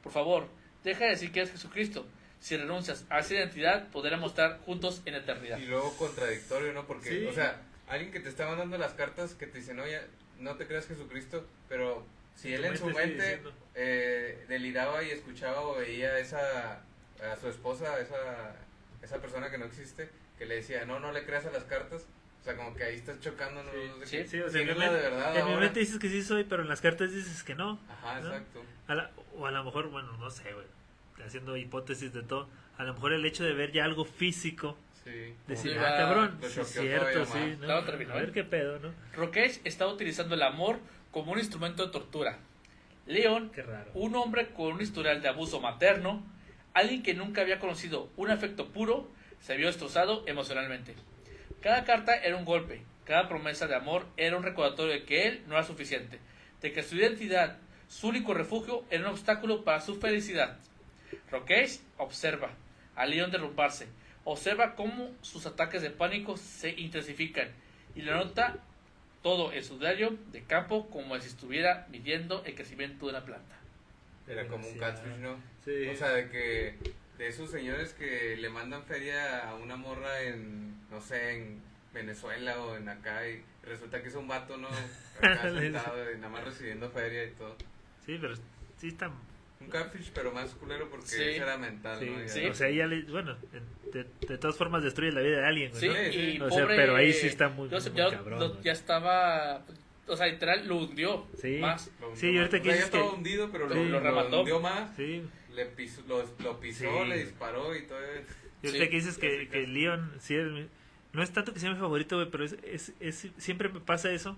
por favor, deja de decir que eres Jesucristo. Si renuncias a esa identidad, podremos estar juntos en eternidad. Y luego contradictorio, ¿no? Porque, Sí. o sea, alguien que te está mandando las cartas que te dicen, oye, no te creas Jesucristo, pero si él en su sigue mente diciendo. deliraba y escuchaba o veía a su esposa, esa persona que no existe, que le decía, no le creas a las cartas, O sea, como que ahí estás chocando, ¿no? De Sí, que, Sí, o sea, ¿quién es la de verdad en mi ahora? mente dices que sí soy, pero en las cartas dices que no. Ajá, ¿no? exacto. O a lo mejor, bueno, no sé, güey, haciendo hipótesis de todo, a lo mejor el hecho de ver ya algo físico, Sí. decir, Sí, ah, cabrón, lo sí es choqueó cierto, todavía sí, más. ¿no? Claro, terminó, A ver qué pedo, ¿no? Rokesh estaba utilizando el amor como un instrumento de tortura. Leon, Qué raro. un hombre con un historial de abuso materno, alguien que nunca había conocido un afecto puro, se vio destrozado emocionalmente. Cada carta era un golpe, cada promesa de amor era un recordatorio de que él no era suficiente, de que su identidad, su único refugio, era un obstáculo para su felicidad. Rokesh observa a Leon derrumbarse, observa cómo sus ataques de pánico se intensifican y lo nota todo en su diario de campo como si estuviera midiendo el crecimiento de una planta. Era como un Demasiado. catfish, ¿no? Sí. O sea, de esos señores que le mandan feria a una morra en, no sé, en Venezuela o en acá y resulta que es un vato, ¿no? Acá sentado y nada más recibiendo feria y todo. Sí, pero sí está... Un catfish, pero más culero porque Sí. ese era mental, Sí, ¿no? Ya. sí. O sea, bueno, de todas formas destruye la vida de alguien, güey, Sí, ¿no? y O sea, pobre pero ahí sí está muy, Joseph muy ya, cabrón, güey. ya estaba, o sea, literal lo hundió Sí. más. Lo hundió Sí, y ahorita más. que O sea, ya dices estaba que- hundido, pero Sí, lo remató. hundió más. Sí, Le pisó, lo pisó, Sí. le disparó y todo. y ahorita Sí, que dices que Leon, sí, no es tanto que sea mi favorito, güey, pero siempre me pasa eso.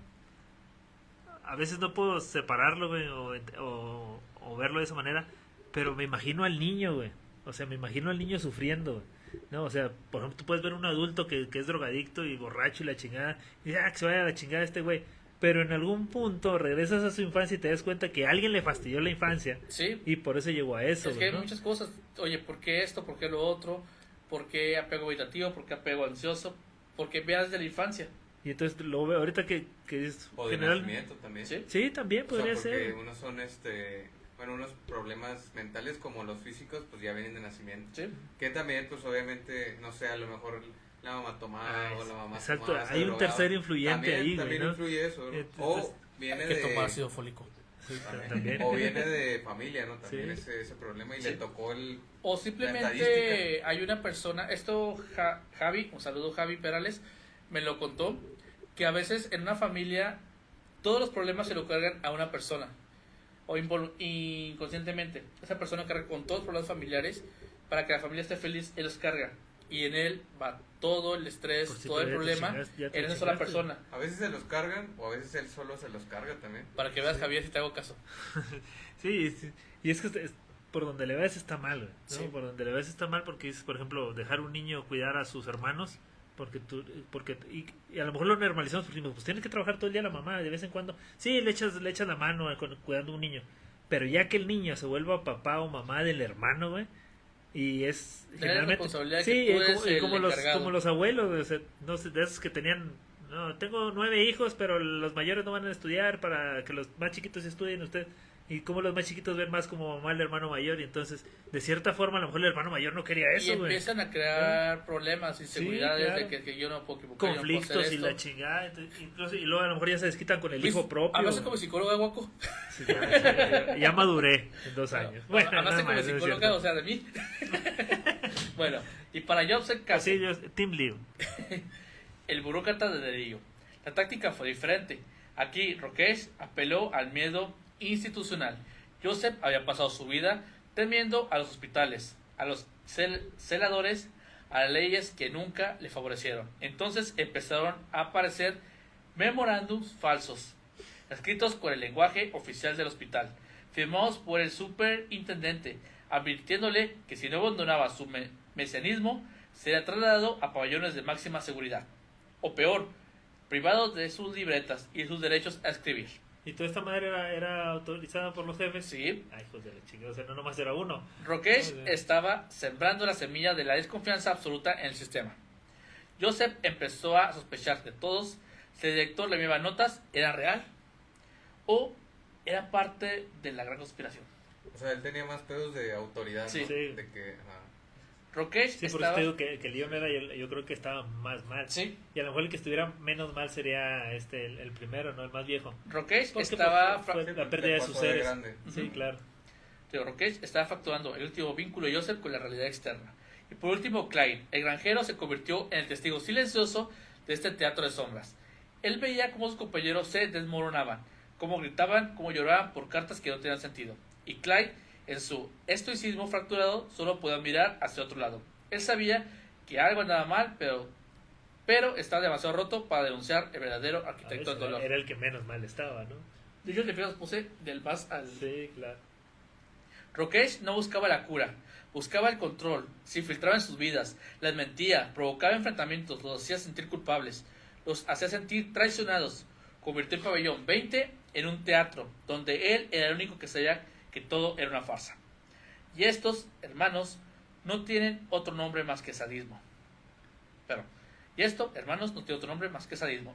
A veces no puedo separarlo, güey, o verlo de esa manera, pero me imagino al niño, güey. O sea, me imagino al niño sufriendo, güey. No, o sea, por ejemplo, tú puedes ver un adulto que es drogadicto y borracho y la chingada, y que se vaya a la chingada este güey. Pero en algún punto regresas a su infancia y te das cuenta que alguien le fastidió la infancia Sí, y por eso llegó a eso, es que güey, hay ¿no? muchas cosas. Oye, ¿por qué esto? ¿Por qué lo otro? ¿Por qué apego evitativo? ¿Por qué apego ansioso? Porque veas de la infancia. Y entonces lo veo ahorita que es O de general. nacimiento también. Sí, Sí, también O sea, podría porque ser. unos son, bueno, unos problemas mentales como los físicos, pues ya vienen de nacimiento. sí. Que también, pues obviamente, no sé, a lo mejor la mamá tomaba Ah, o la mamá exacto, tomaba, se hay un drogaba. tercer influyente También- ahí, güey, También ¿no? influye eso, ¿no? Entonces, O viene Hay que de... tomar ácido fólico. Sí, también. O viene de familia, ¿no? También Sí. ese problema y Sí. le tocó el... O La simplemente estadística. hay una persona, esto Javi, un saludo Javi Perales, me lo contó, que a veces en una familia todos los problemas se lo cargan a una persona, o inconscientemente. Esa persona carga con todos los problemas familiares para que la familia esté feliz, él los carga. Y en él va todo el estrés, Por si todo el todavía te problema chingas, ya te en una sola chingaste. persona. A veces se los cargan o a veces él solo se los carga también. Para que veas, Javier, si te hago caso. Sí, y es que por donde le ves está mal, güey, ¿no? Sí. Por donde le ves está mal porque es, por ejemplo, dejar un niño cuidar a sus hermanos y a lo mejor lo normalizamos porque decimos, pues tienes que trabajar todo el día la mamá de vez en cuando. Sí, le echas la mano cuidando a un niño, pero ya que el niño se vuelva papá o mamá del hermano, güey, y es Tener generalmente responsabilidad sí, que tú eres el como los encargado. como los abuelos, güey, o sea, no sé, de esos que tenían, no, tengo 9 hijos, pero los mayores no van a estudiar para que los más chiquitos estudien usted. Y como los más chiquitos ven más como mamá el hermano mayor, y entonces, de cierta forma, a lo mejor el hermano mayor no quería Y eso, güey. empiezan a crear problemas, inseguridades claro. de que yo no puedo equivocar, yo no puedo Conflictos hacer y esto. la chingada. Incluso, y luego a lo mejor ya se desquitan con el Luis, hijo propio. ¿hablaste como psicóloga, Guaco? Sí, ya maduré en 2 años. Bueno, hablaste nada como más, no es psicóloga, cierto. o sea, de mí. Bueno, y para Joseph Cassel, Sí, yo, Team Leo. el burócrata de Darío, la táctica fue diferente. Aquí Rokesh apeló al miedo institucional. Joseph había pasado su vida temiendo a los hospitales, a los celadores, a las leyes que nunca le favorecieron. Entonces empezaron a aparecer memorándums falsos, escritos con el lenguaje oficial del hospital, firmados por el superintendente, advirtiéndole que si no abandonaba su mesianismo, sería trasladado a pabellones de máxima seguridad, o peor, privado de sus libretas y sus derechos a escribir. ¿Y toda esta madre era autorizada por los jefes? Sí, Ay, hijos de la chingada, o sea, no nomás era uno. Rokesh Muy bien. estaba sembrando la semilla de la desconfianza absoluta en el sistema. Joseph empezó a sospechar de todos si el director le enviaba notas, ¿era real? ¿O era parte de la gran conspiración? O sea, él tenía más pedos de autoridad, Sí. ¿no? Sí. De que, ajá. Rokesh Sí, por eso estaba... te digo que Leon era, yo creo que estaba más mal. Sí, Y a lo mejor el que estuviera menos mal sería el primero, ¿no? El más viejo. Rokesh Porque estaba... fue la pérdida Le de pasó sus seres. grande. Sí, Ujú. claro. Rokesh estaba fracturando el último vínculo de Joseph con la realidad externa. Y por último, Clyde, el granjero, se convirtió en el testigo silencioso de este teatro de sombras. Él veía cómo sus compañeros se desmoronaban, cómo gritaban, cómo lloraban por cartas que no tenían sentido. Y Clyde, en su estoicismo fracturado, solo podía mirar hacia otro lado. Él sabía que algo andaba mal, pero estaba demasiado roto para denunciar el verdadero arquitecto del dolor. Era el que menos mal estaba, ¿no? De hecho, le puse del más al... Sí, claro. Rokesh no buscaba la cura, buscaba el control, se infiltraba en sus vidas, les mentía, provocaba enfrentamientos, los hacía sentir culpables, los hacía sentir traicionados. Convirtió el pabellón 20 en un teatro, donde él era el único que sabía que todo era una farsa. Y estos, hermanos, no tienen otro nombre más que sadismo.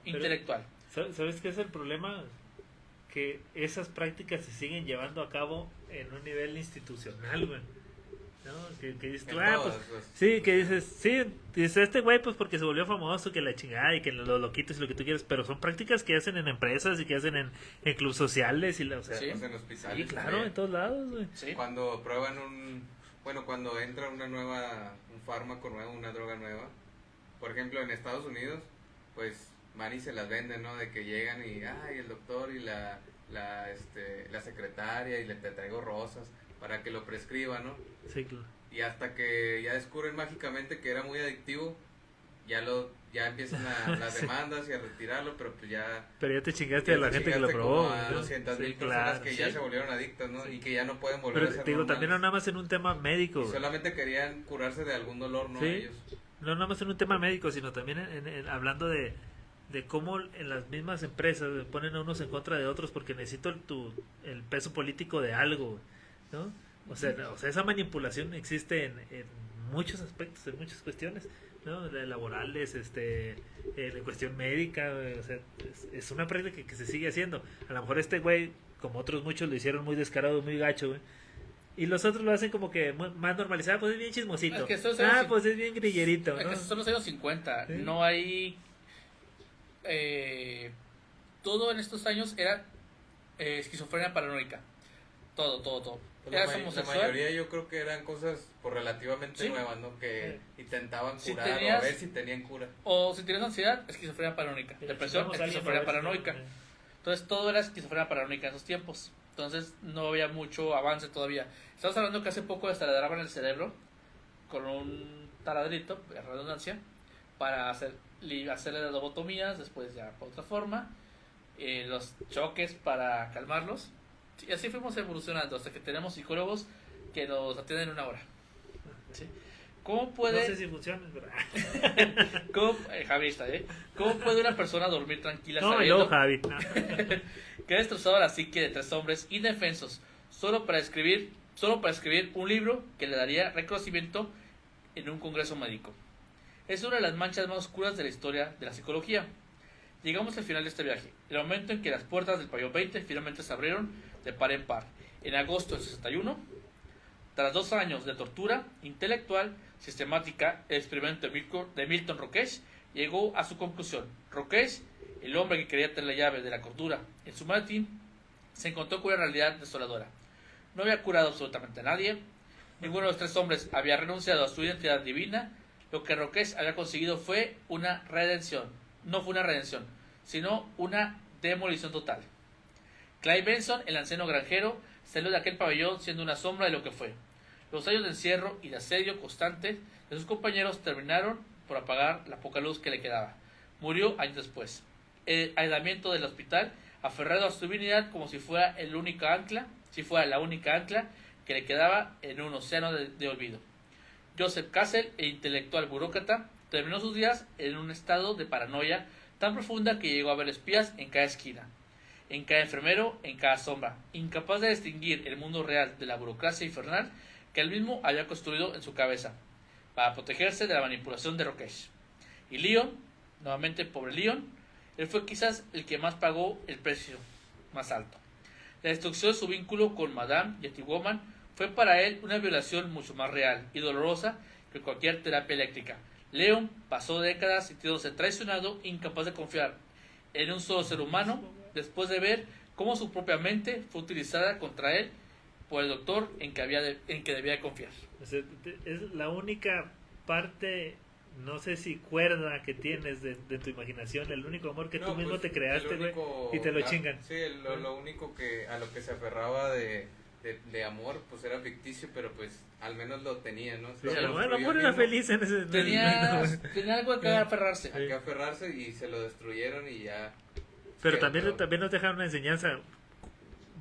Intelectual. ¿Sabes qué es el problema? Que esas prácticas se siguen llevando a cabo en un nivel institucional, güey. ¿No? Que dices tú, sí, que dices, sí, dice este güey, pues porque se volvió famoso, que la chingada y que los loquitos y lo que tú quieras, pero son prácticas que hacen en empresas y que hacen en clubes sociales y o sea, Sí. En hospitales. sí, claro, en todos lados, güey. Sí. Cuando prueban cuando entra un fármaco nuevo, una droga nueva, por ejemplo en Estados Unidos, pues van y se las venden, ¿no? De que llegan y, el doctor y la secretaria y te traigo rosas para que lo prescriba, ¿no? Sí, claro. Y hasta que ya descubren mágicamente que era muy adictivo, ya empiezan las Sí. demandas y a retirarlo, pero pues ya... Pero ya te chingaste a la gente que lo probó. A ¿no? 200,000 Sí, personas claro. que ya Sí. se volvieron adictos, ¿no? Sí. Y que ya no pueden volver Pero a ser te digo, normales. también no nada más en un tema médico. Y güey. solamente querían curarse de algún dolor, ¿no? Sí. Ellos. No nada más en un tema médico, sino también hablando de cómo en las mismas empresas ponen a unos en contra de otros porque necesito el peso político de algo, ¿no? O sea, esa manipulación existe en muchos aspectos, en muchas cuestiones, ¿no? Laborales, en cuestión médica, o sea, es una práctica que se sigue haciendo. A lo mejor este güey, como otros muchos, lo hicieron muy descarado, muy gacho, güey. Y los otros lo hacen como que más normalizado, pues es bien chismosito. Es que esto es pues es bien grillerito, Es ¿no? que son los años 50, Sí. no hay... todo en estos años era esquizofrenia paranoica. Todo. Pues Era la homosexual. mayoría yo creo que eran cosas relativamente Sí. nuevas, ¿no? Que intentaban Si curar tenías- o ver si tenían cura. O si tienes ansiedad, esquizofrenia paranoica. Depresión, Chingamos a alguien esquizofrenia para ver si- paranoica. Entonces todo era esquizofrenia paranoica en esos tiempos. Entonces no había mucho avance todavía. Estamos hablando que hace poco desaladraban el cerebro con un taladrito, de redundancia, para hacerle las lobotomías, después ya por otra forma, los choques para calmarlos. Y así fuimos evolucionando hasta que tenemos psicólogos que nos atienden en una hora. ¿Sí? ¿Cómo puede... No sé si funciona, pero... Javi está, ¿eh? ¿Cómo puede una persona dormir tranquila No, y sabiendo luego Javi. que ha destrozado la psique de 3 hombres indefensos solo para escribir un libro que le daría reconocimiento en un congreso médico? Es una de las manchas más oscuras de la historia de la psicología. Llegamos al final de este viaje, el momento en que las puertas del pabellón 20 finalmente se abrieron de par en par. En agosto del 61, tras 2 años de tortura intelectual sistemática, el experimento de Milton Rokesh llegó a su conclusión. Rokesh, el hombre que quería tener la llave de la cordura en su maletín, se encontró con una realidad desoladora. No había curado absolutamente a nadie, ninguno de los 3 hombres había renunciado a su identidad divina. Lo que Rokesh había conseguido fue una redención. No fue una redención, sino una demolición total. Clyde Benson, el anciano granjero, salió de aquel pabellón siendo una sombra de lo que fue. Los años de encierro y de asedio constante de sus compañeros terminaron por apagar la poca luz que le quedaba. Murió años después. El aislamiento del hospital, aferrado a su divinidad como si fuera la única ancla que le quedaba en un océano de olvido. Joseph Cassel, el intelectual burócrata, terminó sus días en un estado de paranoia tan profunda que llegó a ver espías en cada esquina, en cada enfermero, en cada sombra, incapaz de distinguir el mundo real de la burocracia infernal que él mismo había construido en su cabeza, para protegerse de la manipulación de Rokesh. Y Leon, nuevamente pobre Leon, él fue quizás el que más pagó el precio más alto. La destrucción de su vínculo con Madame Yeti Woman fue para él una violación mucho más real y dolorosa que cualquier terapia eléctrica. Leon pasó décadas sintiéndose traicionado, incapaz de confiar en un solo ser humano, después de ver cómo su propia mente fue utilizada contra él por el doctor en que debía de confiar. O sea, es la única parte no sé si cuerda que tienes de tu imaginación, el único amor que No, tú mismo pues, te creaste, el güey, único- y te lo chingan. Sí, lo único que a lo que se aferraba de amor, pues era ficticio, pero pues al menos lo tenía, ¿no? Sí, Lo el amor construyó era mismo, feliz en ese Tenía algo de que aferrarse. a que aferrarse y se lo destruyeron y ya. Pero Sí, también nos dejaron una enseñanza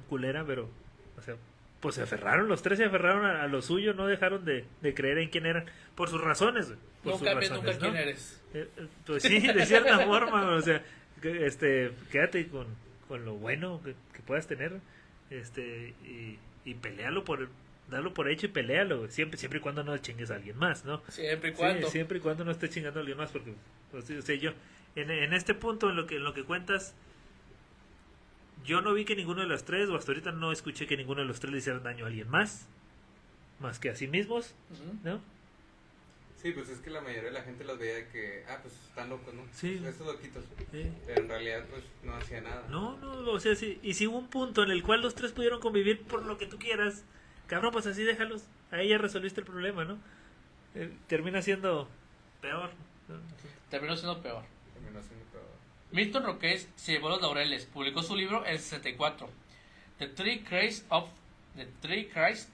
culera, pero, o sea, pues se aferraron, los tres se aferraron a lo suyo, no dejaron de creer en quién eran, por sus razones, güey, por No sus cambies razones, nunca ¿no? quién eres. Pues sí, de cierta forma, o sea, quédate con lo bueno que puedas tener, y pelealo darlo por hecho y pelealo, güey. Siempre y cuando no chingues a alguien más, ¿no? Siempre y Sí, cuando. siempre y cuando no estés chingando a alguien más, porque, pues, o sea, yo, en este punto, en lo que cuentas, yo no vi que ninguno de los tres, o hasta ahorita no escuché que ninguno de los tres le hicieran daño a alguien más que a sí mismos, Ujú. ¿no? Sí, pues es que la mayoría de la gente los veía de que, pues están locos, ¿no? Sí. Pues esos loquitos. Sí. Pero en realidad, pues no hacía nada. No, o sea, sí, y si hubo un punto en el cual los tres pudieron convivir por lo que tú quieras, cabrón, pues así déjalos, ahí ya resolviste el problema, ¿no? Termina siendo peor, ¿no? Terminó siendo peor. Terminó siendo peor. Milton Roques se llevó los laureles. Publicó su libro en el 64, The Three Christs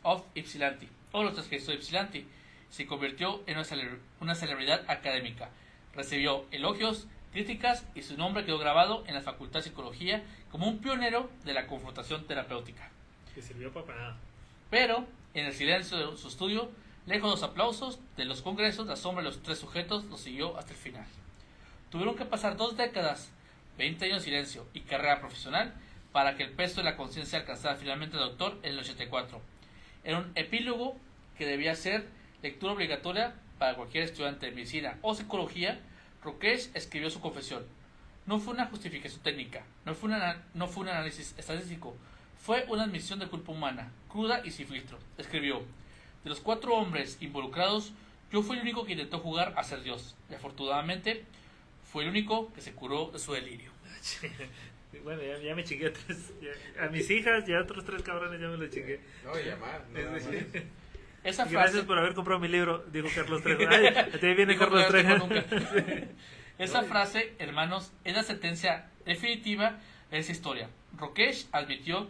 of Ypsilanti, o Los Tres Cristos de Ypsilanti. Se convirtió en una celebridad académica. Recibió elogios, críticas y su nombre quedó grabado en la Facultad de Psicología como un pionero de la confrontación terapéutica. Que sirvió para nada. Pero, en el silencio de su estudio, lejos de los aplausos de los congresos, la sombra de los tres sujetos lo siguió hasta el final. Tuvieron que pasar 2 décadas, 20 años de silencio y carrera profesional para que el peso de la conciencia alcanzara finalmente al doctor en el 84. Era un epílogo que debía ser lectura obligatoria para cualquier estudiante de medicina o psicología. Roques escribió su confesión. No fue una justificación técnica, no fue un análisis estadístico, fue una admisión de culpa humana, cruda y sin filtro. Escribió: de los 4 hombres involucrados, yo fui el único que intentó jugar a ser Dios, y afortunadamente fue el único que se curó de su delirio. Bueno, ya me chingué a 3, a mis hijas y a otros 3 cabrones ya me lo chingué. No, y llamar, no nada más. Esa Gracias frase, por haber comprado mi libro, dijo Carlos Trejo. Ay, a ti viene Dijo Carlos que Trejo. no tengo nunca. Esa frase, hermanos, es la sentencia definitiva de esa historia. Roques admitió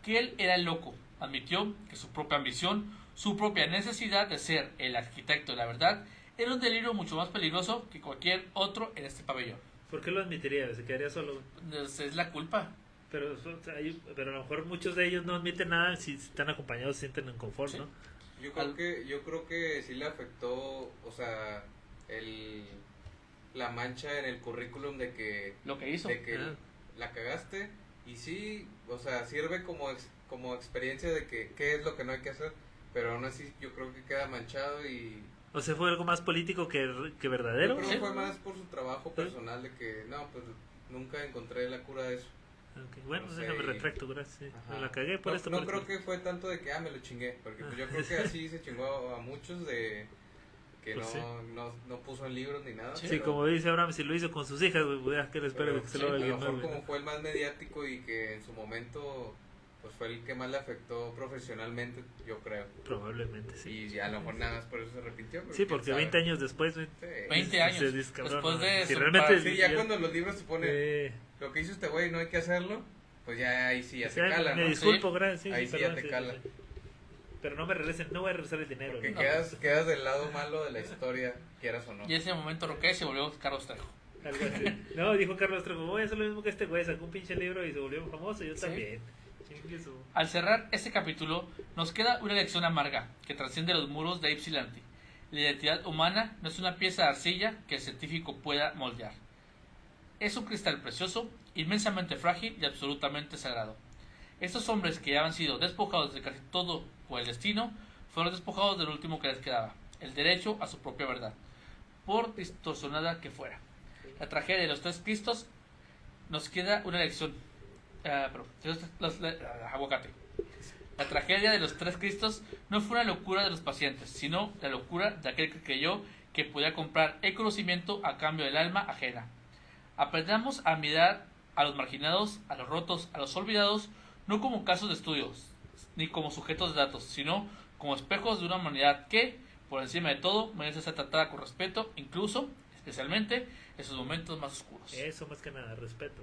que él era el loco, admitió que su propia ambición, su propia necesidad de ser el arquitecto de la verdad, era un delirio mucho más peligroso que cualquier otro en este pabellón. ¿Por qué lo admitiría? Se quedaría solo. Es la culpa. Pero a lo mejor muchos de ellos no admiten nada, si están acompañados se sienten en confort, Sí. ¿no? Yo creo que sí le afectó, o sea, la mancha en el currículum de que Lo que hizo. la cagaste, y sí, o sea, sirve como experiencia de que qué es lo que no hay que hacer, pero aún así yo creo que queda manchado y O sea, fue algo más político que yo verdadero. creo Sí. que fue más por su trabajo personal de que no, pues nunca encontré la cura de eso. Ok, bueno, No sé. déjame retracto, gracias. Ajá. Me la cagué por no, esto. no por creo esto. que fue tanto de que me lo chingué, porque pues, yo creo que así se chingó a muchos de que Pues sí. no puso en libros ni nada. Sí, pero- como dice Abraham, si lo hizo con sus hijas, güey, ¿qué le espero pero que se sí, lo haga a lo alguien mejor más, güey? como fue el más mediático y que en su momento pues fue el que más le afectó profesionalmente, yo creo. Probablemente, sí. Y a lo mejor nada más por eso se arrepintió. pero Sí, quién porque sabe. 20 años después, güey. Sí. 20 años. se dice, cabrón, Después ¿no? de Si su realmente... padre. Sí, ya cuando los libros se ponen Eh, lo que hizo este güey no hay que hacerlo, pues ya ahí sí ya o se sea, cala, me ¿no? disculpo, gracias. Sí, Ahí sí, sí ya perdón, te cala. Pero no me regresen, no voy a regresar el dinero. Porque güey. quedas del lado malo de la historia, quieras o no. Y en ese momento Roques se volvió Carlos Trejo. Algo así. No, dijo Carlos Trejo, voy a hacer lo mismo que este güey, sacó un pinche libro y se volvió famoso, yo Sí. también. Chingue su- Al cerrar este capítulo, nos queda una lección amarga que trasciende los muros de Ypsilanti. La identidad humana no es una pieza de arcilla que el científico pueda moldear. Es un cristal precioso, inmensamente frágil y absolutamente sagrado. Estos hombres que ya han sido despojados de casi todo por el destino, fueron despojados del último que les quedaba, el derecho a su propia verdad, por distorsionada que fuera. La tragedia de los 3 Cristos nos queda una lección. Aguacate. La tragedia de los 3 Cristos no fue una locura de los pacientes, sino la locura de aquel que creyó que podía comprar el conocimiento a cambio del alma ajena. Aprendamos a mirar a los marginados, a los rotos, a los olvidados, no como casos de estudios, ni como sujetos de datos, sino como espejos de una humanidad que, Por encima de todo, merece ser tratada con respeto, incluso, especialmente, en sus momentos más oscuros. Eso más que nada, respeto.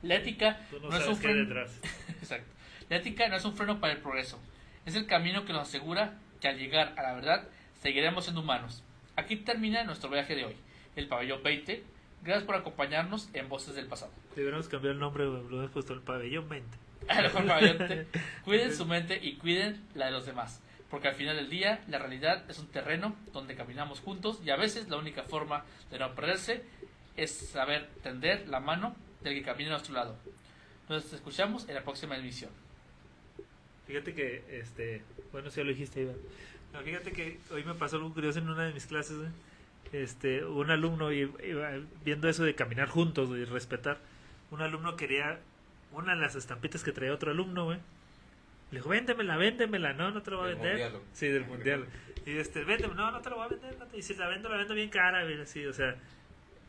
La ética Tú no no es sabes un qué hay freno. detrás. Exacto. La ética no es un freno para el progreso. Es el camino que nos asegura que al llegar a la verdad seguiremos siendo humanos. Aquí termina nuestro viaje de hoy. El pabellón 20. Gracias por acompañarnos en Voces del Pasado. Deberíamos cambiar el nombre, güey, lo hemos puesto el pabellón 20. A lo mejor pabellón 20. Cuiden su mente y cuiden la de los demás. Porque al final del día, la realidad es un terreno donde caminamos juntos y a veces la única forma de no perderse es saber tender la mano del que camina a nuestro lado. Nos escuchamos en la próxima emisión. Fíjate que, bueno, si ya lo dijiste, Iván. No, fíjate que hoy me pasó algo curioso en una de mis clases, güey. Un alumno iba viendo eso de caminar juntos, güey, y respetar. Un alumno quería una de las estampitas que traía otro alumno, güey. Le dijo, véndemela, no te lo voy a Del vender. mundial, ¿o? Sí, del mundial. Y véndemela, no te lo voy a vender. Y si la vendo bien cara, güey, así, o sea.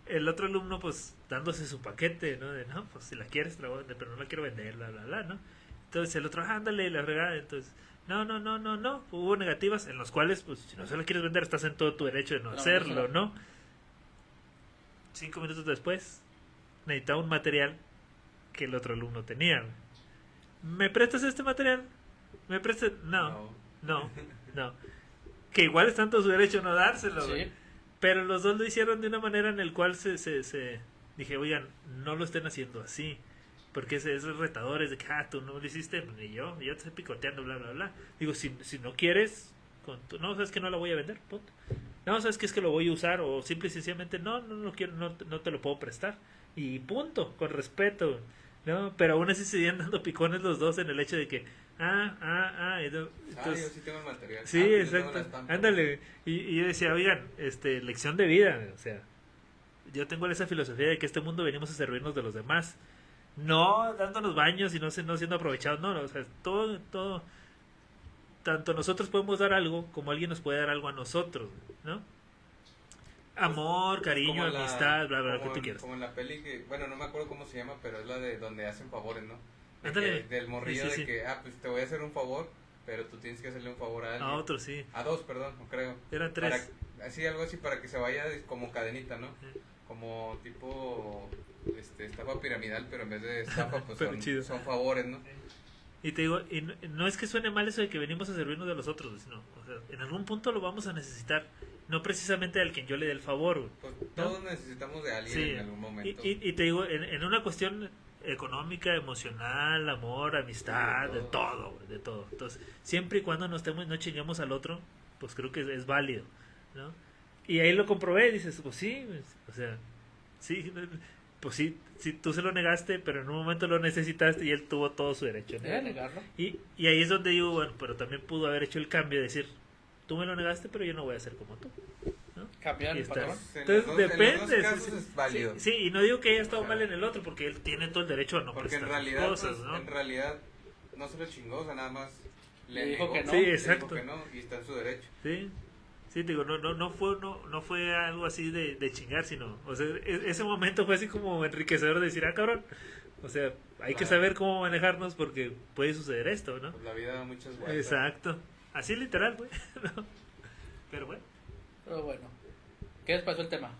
El otro alumno, pues, dándose su paquete, ¿no? De, no, pues, si la quieres, te la voy a vender, pero no la quiero vender, bla, bla, bla, ¿no? Entonces, el otro, ándale, la regada, entonces, no. Hubo negativas en las cuales, pues, si no se la quieres vender, estás en todo tu derecho de no hacerlo, ¿no? 5 minutos después, necesitaba un material que el otro alumno tenía, güey. ¿Me prestas este material? ¿Me prestas? No. Que igual está en todo su derecho no dárselo, güey. Sí. Pero los dos lo hicieron de una manera en el cual dije, oigan, no lo estén haciendo así. Porque es retador, es de que, tú no lo hiciste, ni yo te estoy picoteando, bla, bla, bla. Digo, si no quieres, no, sabes que no la voy a vender, punto. No, sabes que es que lo voy a usar, o simple y sencillamente, no quiero, no te lo puedo prestar. Y punto, con respeto, ¿no? Pero aún así seguían dando picones los dos en el hecho de que, Yo entonces, sí tengo el material. sí, Pues yo tengo exacto. la estampa. Ándale. Y yo decía, oigan, lección de vida. O sea, yo tengo esa filosofía de que este mundo venimos a servirnos de los demás. No dándonos baños y no siendo aprovechados. No, o sea, todo. Tanto nosotros podemos dar algo como alguien nos puede dar algo a nosotros, ¿no? Amor, cariño, Como amistad, bla, bla, lo que como tú en- quieras. Como en la peli que, bueno, no me acuerdo cómo se llama, pero es la de donde hacen favores, ¿no? Ándale. Del morrillo Sí. de que, pues te voy a hacer un favor, pero tú tienes que hacerle un favor a alguien. A otro, sí. A dos, perdón, no creo. Eran 3. Así, algo así para que se vaya como cadenita, ¿no? Como tipo estafa piramidal, pero en vez de estafa, pues Pero chido. son favores, ¿no? Y te digo, no es que suene mal eso de que venimos a servirnos de los otros, sino, o sea, en algún punto lo vamos a necesitar, no precisamente al quien yo le dé el favor, güey. Pues todos necesitamos de alguien Sí. en algún momento. Y te digo, en una cuestión económica, emocional, amor, amistad, Sí, de de todo, güey, de todo. Entonces, siempre y cuando no chingamos al otro, pues creo que es válido, ¿no? Y ahí lo comprobé, dices, pues sí, o sea, sí, pues sí, tú se lo negaste, pero en un momento lo necesitaste y él tuvo todo su derecho, ¿no? Debe negarlo. Y ahí es donde digo, bueno, pero también pudo haber hecho el cambio de decir, tú me lo negaste, pero yo no voy a ser como tú, ¿no? Cambiar Y el está. patrón. Entonces, En los depende. dos casos Sí, es válido. Sí, y no digo que haya estado O sea, mal en el otro, porque él tiene todo el derecho a no Porque en prestar realidad, cosas, pues, ¿no? en realidad no se lo chingó, o sea, nada más Le le dijo negó, que no. Sí, le dijo exacto. que no, y está en su derecho. Sí, te digo, no fue algo así de chingar, sino, o sea, ese momento fue así como enriquecedor de decir, cabrón, o sea, hay que Claro. saber cómo manejarnos porque puede suceder esto, ¿no? Pues la vida da muchas vueltas. Exacto, así literal, güey, ¿no? Pero bueno, Pero bueno. ¿Qué les pasó el tema?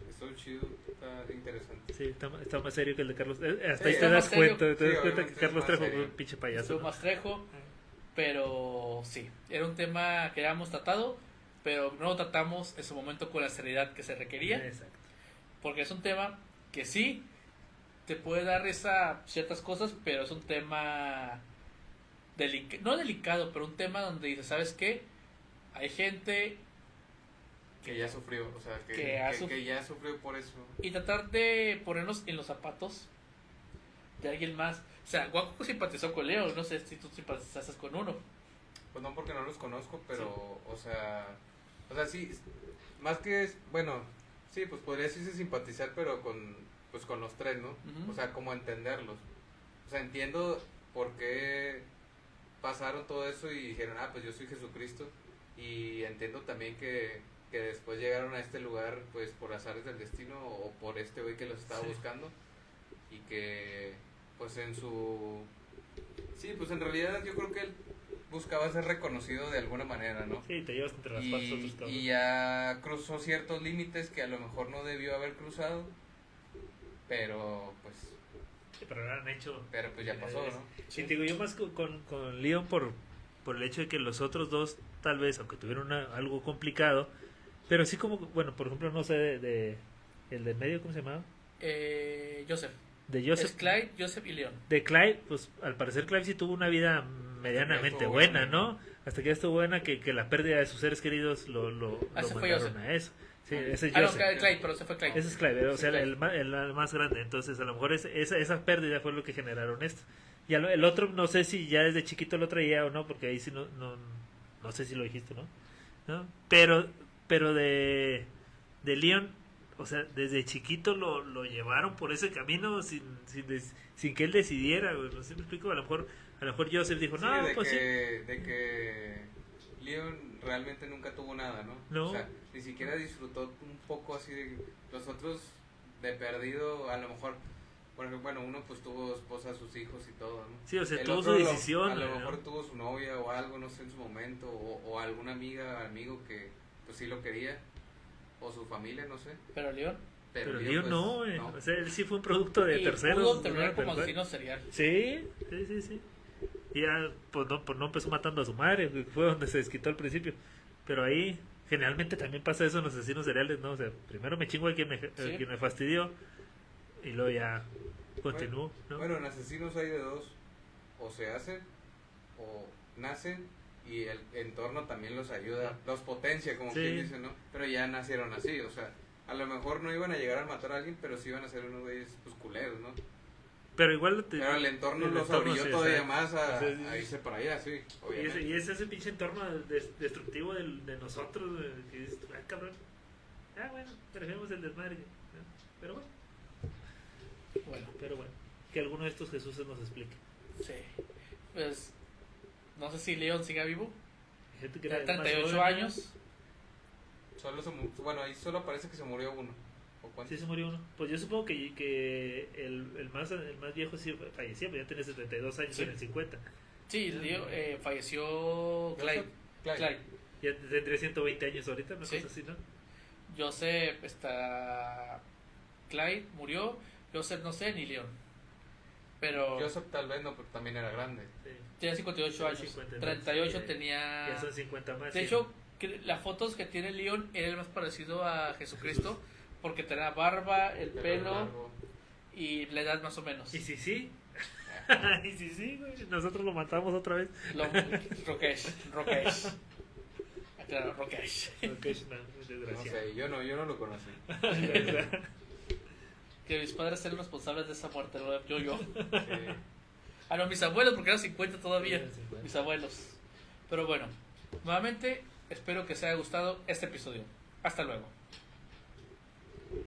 Estuvo chido, está interesante. sí, está más serio que el de Carlos, hasta Sí, ahí te está das más serio. cuenta, Sí, obviamente que es Carlos más Trejo serio. fue un pinche payaso, Estuvo ¿no? más trejo, pero sí, era un tema que habíamos tratado, pero no lo tratamos en su momento con la seriedad que se requería, Exacto. porque es un tema que sí te puede dar ciertas cosas, pero es un tema no delicado, pero un tema donde dices, ¿sabes qué? Hay gente Que ya sufrió, o sea, Que ya sufrió por eso. y tratar de ponernos en los zapatos de alguien más. O sea, Guaco simpatizó con Leo, no sé si tú simpatizas con uno. Pues no porque no los conozco, pero, o sea, sí, más que, bueno, sí, pues podría decirse simpatizar, pero con los tres, ¿no? Ujú. O sea, como entenderlos. O sea, entiendo por qué pasaron todo eso y dijeron, pues yo soy Jesucristo. Y entiendo también que después llegaron a este lugar, pues por azares del destino o por este güey que los estaba Sí. buscando. Y que, pues en su... Sí, pues en realidad yo creo que él buscaba ser reconocido de alguna manera, ¿no? Sí, te llevas entre las patas otros cabrones. Y ya cruzó ciertos límites que a lo mejor no debió haber cruzado, pero pues Sí, pero lo han hecho. pero pues ya pasó, ¿no? Sí, te digo, yo más con Leon por el hecho de que los otros dos, tal vez, aunque tuvieron algo complicado, pero sí como, bueno, por ejemplo, no sé, de el del medio, ¿cómo se llamaba? Joseph. De Es Joseph. Clyde, Joseph y Leon. De Clive, pues al parecer Clive sí tuvo una vida medianamente estuvo buena, buena. ¿no? Hasta que ya estuvo buena que la pérdida de sus seres queridos lo Ese fue mandaron Joseph. a eso. Sí, ese es Ah, no, Joseph. Clyde, pero se fue Clyde. Ese es Clive, o Sí, sea, Clive. el más grande. Entonces, a lo mejor esa pérdida fue lo que generaron esto. Y el otro, no sé si ya desde chiquito lo traía o no, porque ahí sí no sé si lo dijiste, ¿no? ¿No? Pero de Leon, o sea, desde chiquito lo llevaron por ese camino sin que él decidiera, güey. No sé, me explico. A lo mejor Joseph dijo, Sí, no, de pues que, de que Leon realmente nunca tuvo nada, ¿no? No. O sea, ni siquiera disfrutó un poco así de los otros de perdido, a lo mejor, porque bueno, uno pues tuvo esposa, sus hijos y todo, ¿no? sí, o sea, El tuvo otro su decisión. a lo ¿no? mejor tuvo su novia o algo, no sé, en su momento, o alguna amiga, amigo que pues sí lo quería, o su familia, no sé. Pero Leon. Pero Leon, Leon pues, no, güey. O sea, él sí fue un producto de Y terceros. pudo terminar ¿no? como Tal cual. asesino serial. Sí. Y ya, pues no empezó matando a su madre, que fue donde se desquitó al principio. Pero ahí, generalmente también pasa eso en los asesinos seriales, ¿no? O sea, primero me chingo a quien me fastidió y luego ya continúo, ¿no? Bueno, en asesinos hay de dos, o se hacen, o nacen, y el entorno también los ayuda, los potencia, como Sí. quien dice, ¿no? Pero ya nacieron así, o sea, a lo mejor no iban a llegar a matar a alguien, pero sí iban a ser unos güeyes, pues, culeros, ¿no? Pero igual Pero el entorno los entorno orilló sí, todavía o sea, más sí. a irse para allá, sí, obviamente. y es ese pinche entorno destructivo de nosotros, que dices, cabrón. Bueno, preferimos el desmadre. ¿No? Pero bueno, que alguno de estos Jesuses nos explique. Sí. Pues, no sé si Leon siga vivo. Gente que Tiene era más 38 joven, años. Bueno, ahí solo parece que se murió uno. ¿O cuántos? Sí, se murió uno. Pues yo supongo que el más viejo sí falleció, pero ya tenía 72 años Sí. en el 50. Sí, Leon, falleció Clyde. Clyde. Ya tendría 120 años ahorita, una Sí. cosa así, ¿no? Joseph Clyde murió. Joseph no sé, ni Leon. Pero Joseph tal vez no, pero también era grande. Sí. tenía 58 años. 59, 38 sí, tenía... Ya son 50 más. De sí. hecho, las fotos que tiene Leon era el más parecido a Jesucristo, porque tenía barba, el pelo largo. y la edad más o menos. ¿Y si sí? ¿Y si sí, güey? Nosotros lo matamos otra vez. Rokesh. Claro, Rokesh. Ok, no, No desgraciado. sé, yo no lo conocí. Que mis padres eran responsables de esa muerte, no yo. Sí. Ah, no, mis abuelos, porque eran 50 todavía. Eran 50. Mis abuelos. Pero bueno, nuevamente espero que os haya gustado este episodio. Hasta luego.